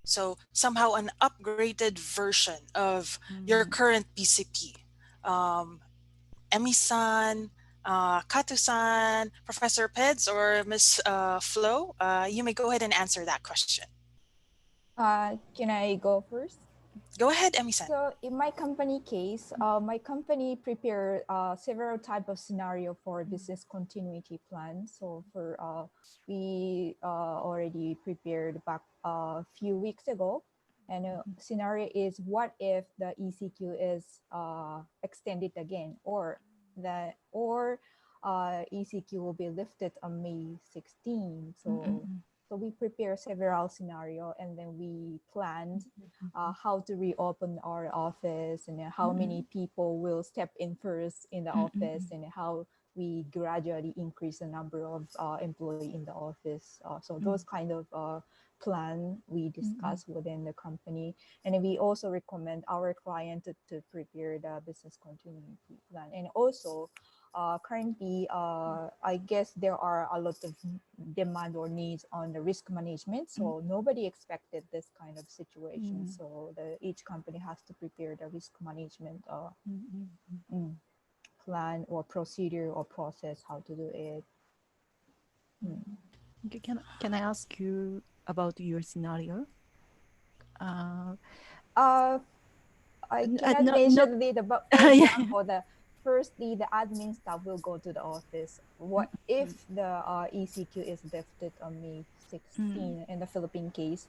So somehow an upgraded version of your current BCP. Emi-san, Kato-san, Professor Peds, or Ms. Flo, you may go ahead and answer that question. Can I go first? Go ahead, Emi-san. So in my company case, my company prepared several type of scenario for business continuity plan. So for we already prepared back a few weeks ago, and scenario is what if the ECQ is extended again, or ECQ will be lifted on May 16. So we prepare several scenario, and then we planned how to reopen our office, and how many people will step in first in the office, and how we gradually increase the number of employee in the office. So those kind of plan we discuss within the company, and we also recommend our client to prepare the business continuity plan. And also currently, I guess there are a lot of demand or needs on the risk management. So nobody expected this kind of situation. So each company has to prepare the risk management plan or procedure or process, how to do it. Okay, can I ask you about your scenario? I cannot mention it, but for example, firstly, the admin staff will go to the office. What if the ECQ is lifted on May 16 in the Philippine case?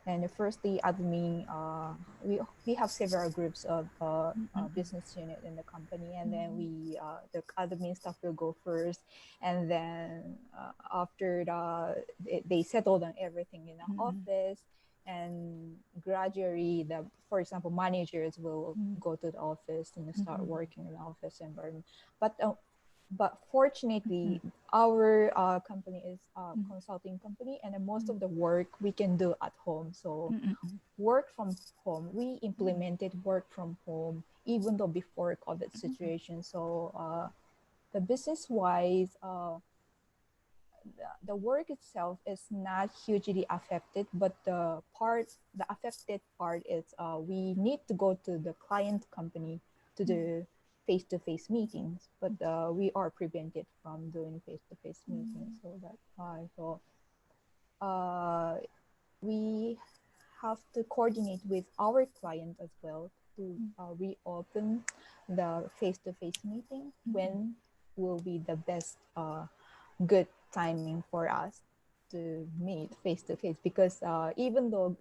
And firstly, admin, we have several groups of business unit in the company, and then the admin staff will go first, and then after they settled on everything in the office. And gradually, for example, managers will go to the office and start working in the office environment. But fortunately, our company is a consulting company, and most of the work we can do at home. So work from home, we implemented work from home even though before COVID situation. So the business-wise, the work itself is not hugely affected, but the affected part is we need to go to the client company to do face-to-face meetings, but we are prevented from doing face-to-face meetings. So that's why. So we have to coordinate with our client as well to reopen the face-to-face meeting. When will be the best good timing for us to meet face-to-face? Because even though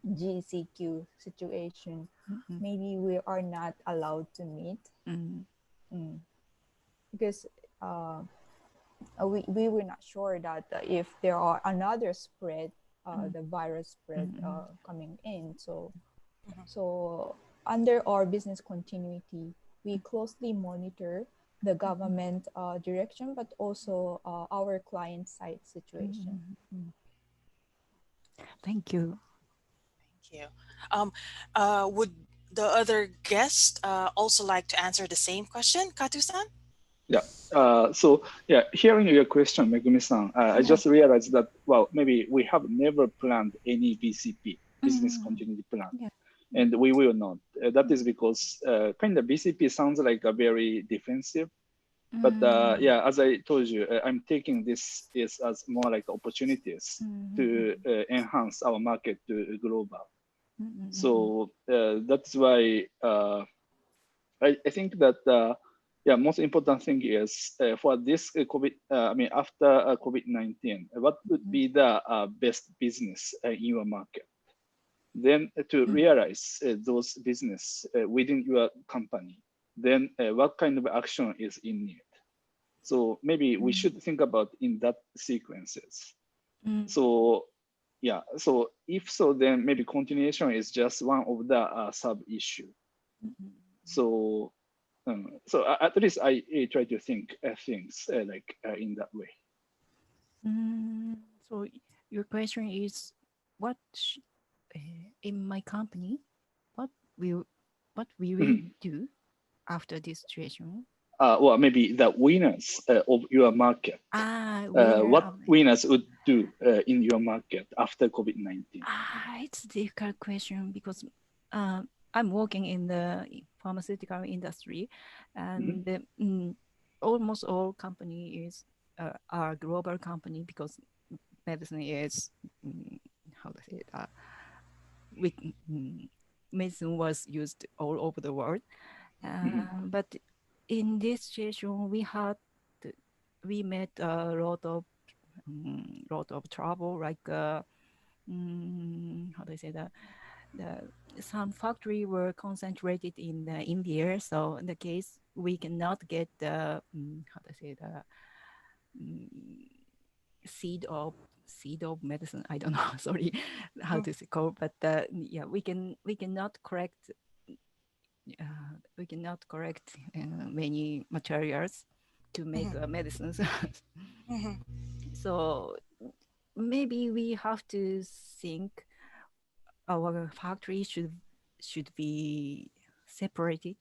GCQ situation, maybe we are not allowed to meet because we were not sure that if there are another spread, the virus spread coming in. So under our business continuity, we closely monitor the government direction, but also our client side situation. Thank you. Thank you. Would the other guest also like to answer the same question, Kato-san? Yeah. So yeah, hearing your question, Megumi-san, I just realized that, well, maybe we have never planned any BCP, business continuity plan. Yeah. And we will not. That is because kind of BCP sounds like a very defensive. But yeah, as I told you, I'm taking this as more like opportunities to enhance our market to global. So that's why I think that yeah, most important thing is for this COVID. I mean, after COVID-19, what would be the best business in your market? then to realize those business within your company, then what kind of action is in need? So maybe we should think about in that sequences. So yeah, so if so, then maybe continuation is just one of the sub issue. So so at least I try to think things like in that way. So your question is, what in my company, what will we do after this situation? Well, maybe the winners of your market. What winners would do in your market after COVID-19? It's a difficult question because I'm working in the pharmaceutical industry, and almost all companies are global company because medicine is how to say it. Medicine was used all over the world, but in this situation we met a lot of trouble, like how do I say that? Some factory were concentrated in India, so in the case we cannot get the how to say the seed of medicine. I don't know, sorry, how to say call, but yeah, we cannot correct many materials to make medicines. So maybe we have to think our factory should be separated,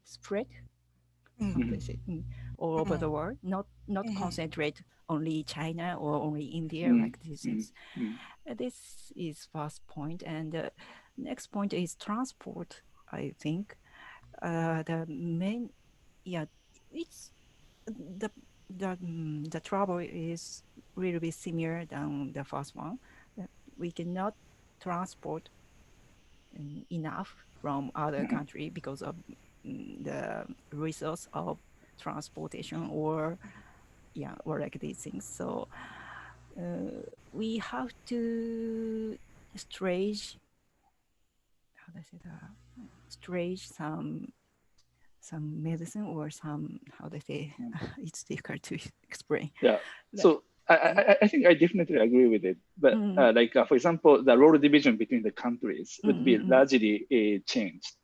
spread all over the world, not concentrate only China or only India like these things. This is first point, and next point is transport. I think the main, it's the trouble is really similar than the first one. We cannot transport enough from other country because of the resource of transportation or like these things. So we have to stretch some medicine or some, how they say, it's difficult to explain. Yeah. So I think I definitely agree with it. But like for example, the role division between the countries would be largely changed.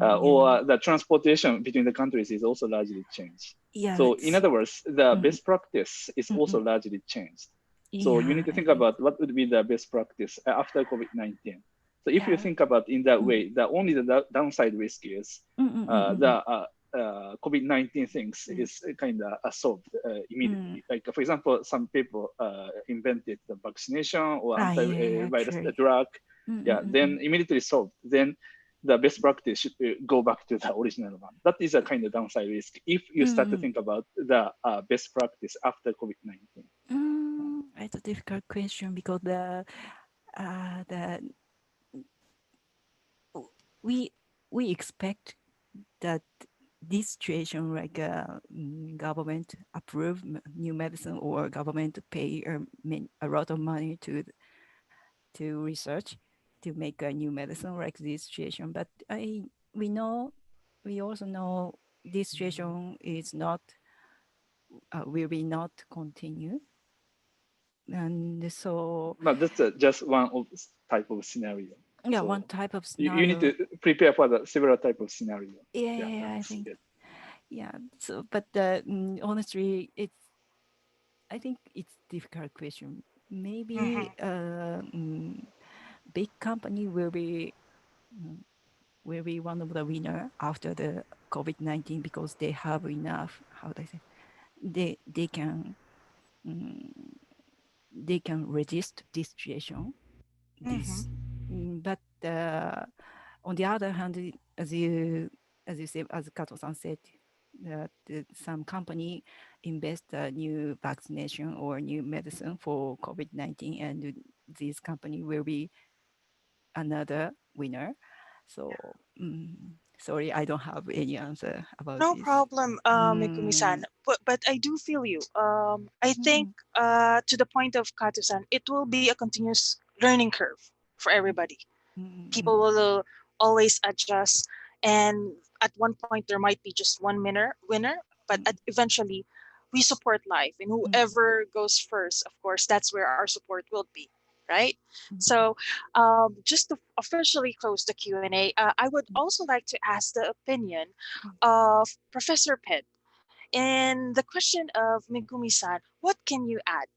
Or the transportation between the countries is also largely changed. So in other words, the best practice is also largely changed. So you need to think about what would be the best practice after COVID-19. So if you think about in that way, only the downside risk is the COVID-19 things is kind of solved immediately. Like for example, some people invented the vaccination or antivirus drug, then immediately solved. Then the best practice should go back to the original one. That is a kind of downside risk if you start to think about the best practice after COVID-19. It's a difficult question because we expect that this situation, like government approve new medicine or government pay a lot of money to research to make a new medicine like this situation. But we also know this situation is not will be not continue. And so that's just one of type of scenario. Yeah, so one type of scenario. You need to prepare for the several type of scenario. I think. Yeah. So, but honestly, I think it's difficult question. Maybe big company will be one of the winner after the COVID-19 because they have enough. How do I say? They can resist this situation. But on the other hand, as you said, as Kato-san said, that some company invest a new vaccination or new medicine for COVID-19, and this company will be another winner. So sorry, I don't have any answer about No this. problem, Megumi-san. But I do feel you. I think to the point of Kato-san, it will be a continuous learning curve. for everybody. Mm, People will always adjust, and at one point there might be just one winner, but eventually we support life, and whoever goes first, of course, that's where our support will be, right? So just to officially close the Q&A, I would also like to ask the opinion of Professor Pitt. And the question of Megumi-san, what can you add?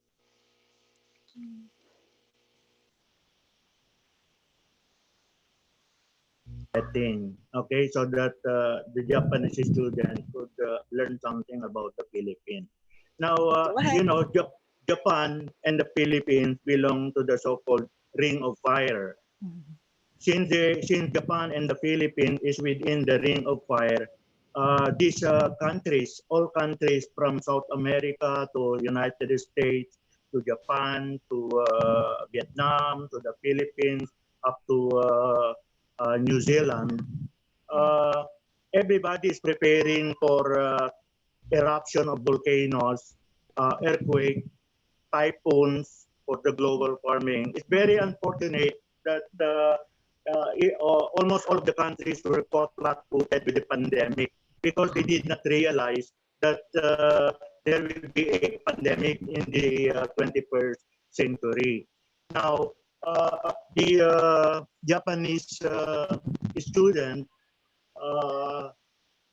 Thing, okay, so that the Japanese student could learn something about the Philippines. Now, Go ahead. Japan and the Philippines belong to the so-called Ring of Fire. Since Japan and the Philippines is within the Ring of Fire, these countries, all countries from South America to United States to Japan to Vietnam to the Philippines up to New Zealand, everybody is preparing for eruption of volcanoes, earthquake, typhoons for the global warming. It's very unfortunate that almost all of the countries were caught flat-footed with the pandemic because they did not realize that there will be a pandemic in the 21st century. Now, the Japanese student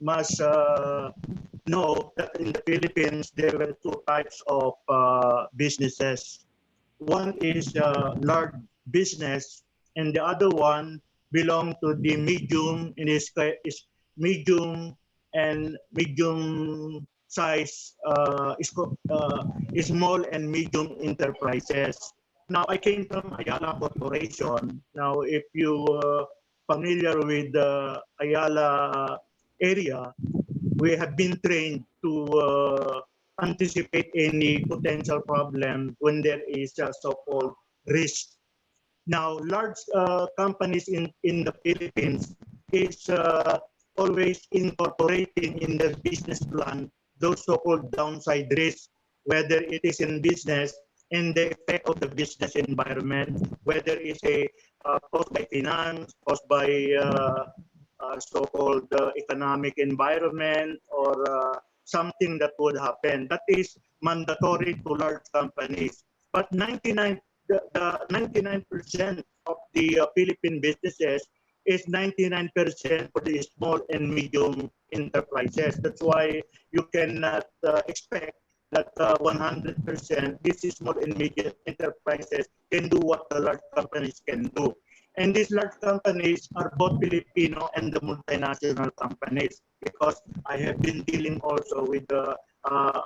must know that in the Philippines there were two types of businesses. One is large business, and the other one belong to the medium, in this case, is medium and medium size, small and medium enterprises. Now, I came from Ayala Corporation. Now, if you familiar with the Ayala area, we have been trained to anticipate any potential problem when there is a so-called risk. Now, large companies in the Philippines is always incorporating in their business plan those so-called downside risks, whether it is in business and the effect of the business environment, whether it's caused by finance, caused by so-called economic environment, or something that would happen. That is mandatory to large companies. But 99% of the Philippine businesses is 99% for the small and medium enterprises. That's why you cannot expect that 100% these small and medium enterprises can do what the large companies can do. And these large companies are both Filipino and the multinational companies, because I have been dealing also with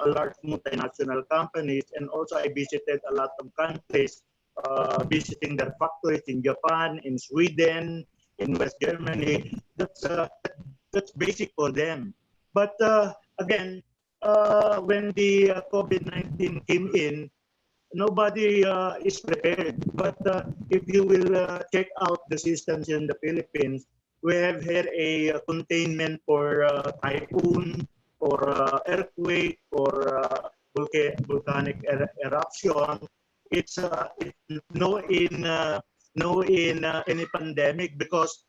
large multinational companies, and also I visited a lot of countries, visiting their factories in Japan, in Sweden, in West Germany. That's basic for them. But again, when the COVID-19 came in, nobody is prepared. But if you will check out the systems in the Philippines, we have had a containment for typhoon, for earthquake, for volcanic eruption. It's no in any pandemic, because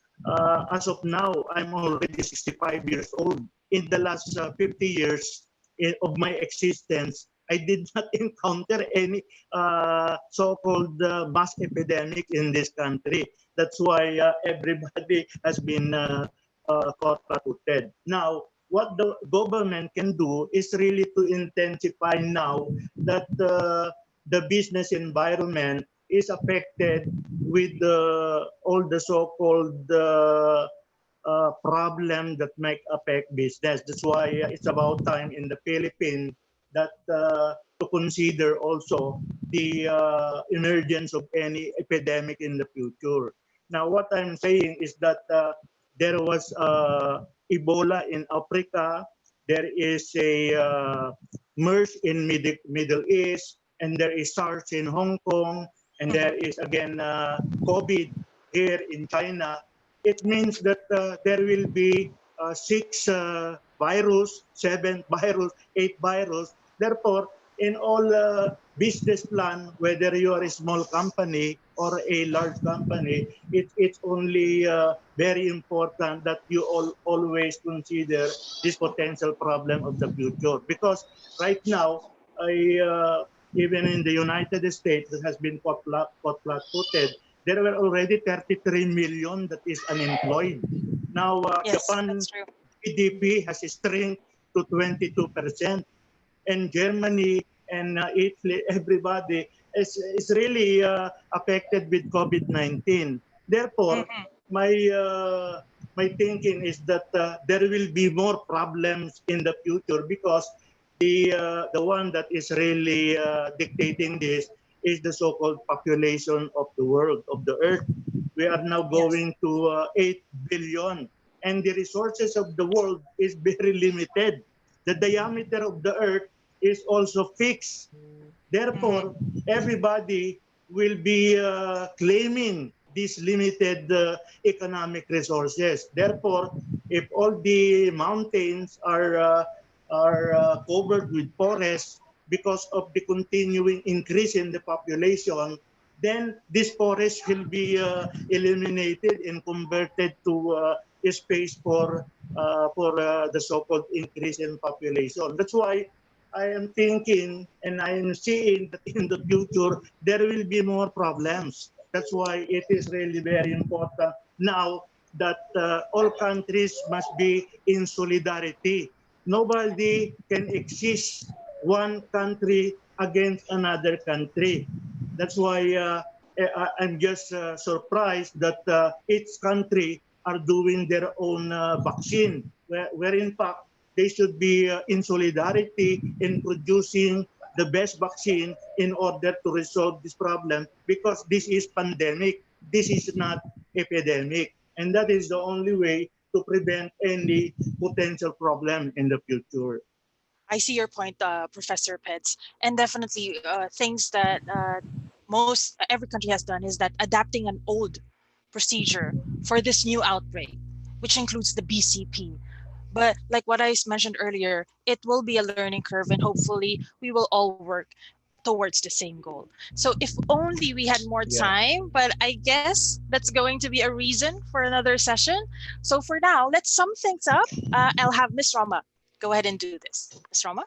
as of now, I'm already 65 years old. In the last 50 years of my existence, I did not encounter any so-called mass epidemic in this country. That's why everybody has been caught flat-footed. Now, what the government can do is really to intensify now that the business environment is affected with all the so-called problem that might affect business. That's why it's about time in the Philippines that to consider also the emergence of any epidemic in the future. Now, what I'm saying is that there was Ebola in Africa, there is a MERS in Middle East, and there is SARS in Hong Kong, and there is again COVID here in China. It means that there will be 6 virus, 7 virus, 8 virus. Therefore, in all business plan, whether you are a small company or a large company, it's only very important that you always consider this potential problem of the future. Because right now, even in the United States, that has been flat-footed, there were already 33 million that is unemployed. Now, Yes, Japan that's true. GDP has shrunk to 22%, and Germany and Italy, everybody is really affected with COVID-19. Therefore, Mhm. my thinking is that there will be more problems in the future, because the one that is really dictating this is the so-called population of the world, of the earth. We are now Yes. going to 8 billion, and the resources of the world is very limited. The diameter of the earth is also fixed. Therefore, everybody will be claiming these limited economic resources. Therefore, if all the mountains are covered with forests because of the continuing increase in the population, then this forest will be eliminated and converted to space for the so-called increase in population. That's why I am thinking and I am seeing that in the future there will be more problems. That's why it is really very important now that all countries must be in solidarity. Nobody can exist one country against another country. That's why I'm just surprised that each country are doing their own vaccine, where in fact they should be in solidarity in producing the best vaccine in order to resolve this problem, because this is pandemic. This is not epidemic. And that is the only way to prevent any potential problem in the future. I see your point, Professor Pets, and definitely things that most every country has done is that adapting an old procedure for this new outbreak, which includes the BCP. But like what I mentioned earlier, it will be a learning curve, and hopefully we will all work towards the same goal. So if only we had more Yeah. time, but I guess that's going to be a reason for another session. So for now, let's sum things up. I'll have Miss Roma go ahead and do this. Miss Roma?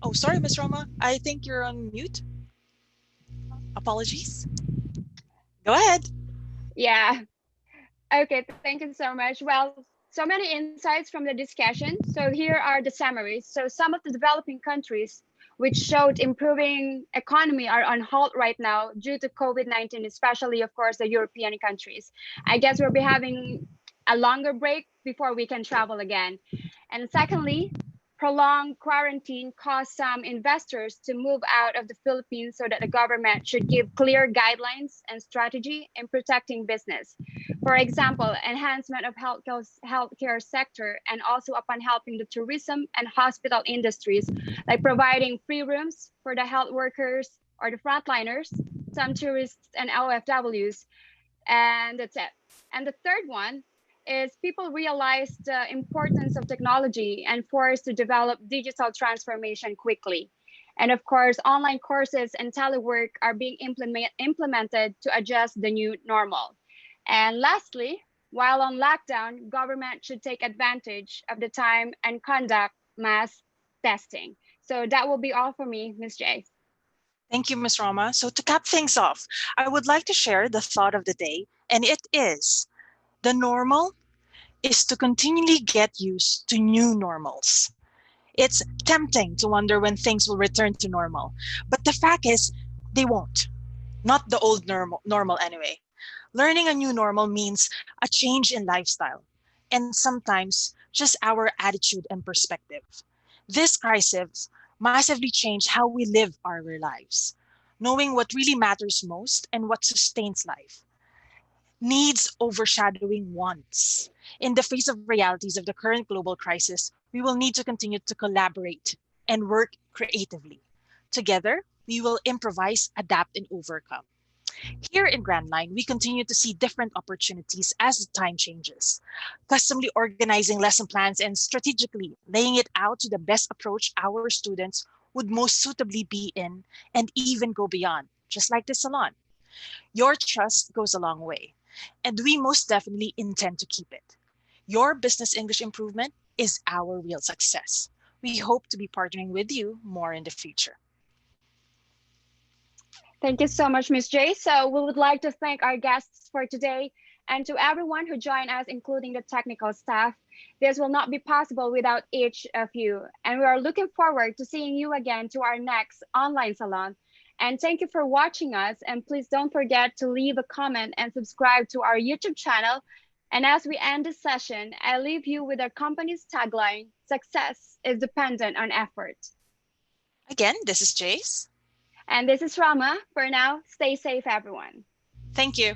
Oh, sorry, Miss Roma. I think you're on mute. Apologies. Go ahead. Yeah. Okay, thank you so much. Well, so many insights from the discussion. So here are the summaries. So some of the developing countries which showed improving economy are on halt right now due to COVID-19, especially, of course, the European countries. I guess we'll be having a longer break before we can travel again. And secondly, prolonged quarantine caused some investors to move out of the Philippines, so that the government should give clear guidelines and strategy in protecting business. For example, enhancement of healthcare sector, and also upon helping the tourism and hospital industries, like providing free rooms for the health workers or the frontliners, some tourists and OFWs, and that's it. And the third one is people realize the importance of technology and forced to develop digital transformation quickly. And of course, online courses and telework are being implemented to adjust the new normal. And lastly, while on lockdown, government should take advantage of the time and conduct mass testing. So that will be all for me, Ms. J. Thank you, Ms. Roma. So to cap things off, I would like to share the thought of the day, and it is the normal is to continually get used to new normals. It's tempting to wonder when things will return to normal, but the fact is they won't. Not the old normal anyway. Learning a new normal means a change in lifestyle, and sometimes just our attitude and perspective. This crisis massively changed how we live our lives, knowing what really matters most and what sustains life. needs overshadowing wants. In the face of realities of the current global crisis, we will need to continue to collaborate and work creatively. Together, we will improvise, adapt, and overcome. Here in Grand Line, we continue to see different opportunities as the time changes. Customly organizing lesson plans and strategically laying it out to the best approach our students would most suitably be in and even go beyond, just like this salon. Your trust goes a long way, and we most definitely intend to keep it. Your business English improvement is our real success. We hope to be partnering with you more in the future. Thank you so much, Ms. J. So we would like to thank our guests for today and to everyone who joined us, including the technical staff. This will not be possible without each of you. And we are looking forward to seeing you again to our next online salon. And thank you for watching us. And please don't forget to leave a comment and subscribe to our YouTube channel. And as we end this session, I leave you with our company's tagline, success is dependent on effort. Again, this is Jace. And this is Rama. For now, stay safe, everyone. Thank you.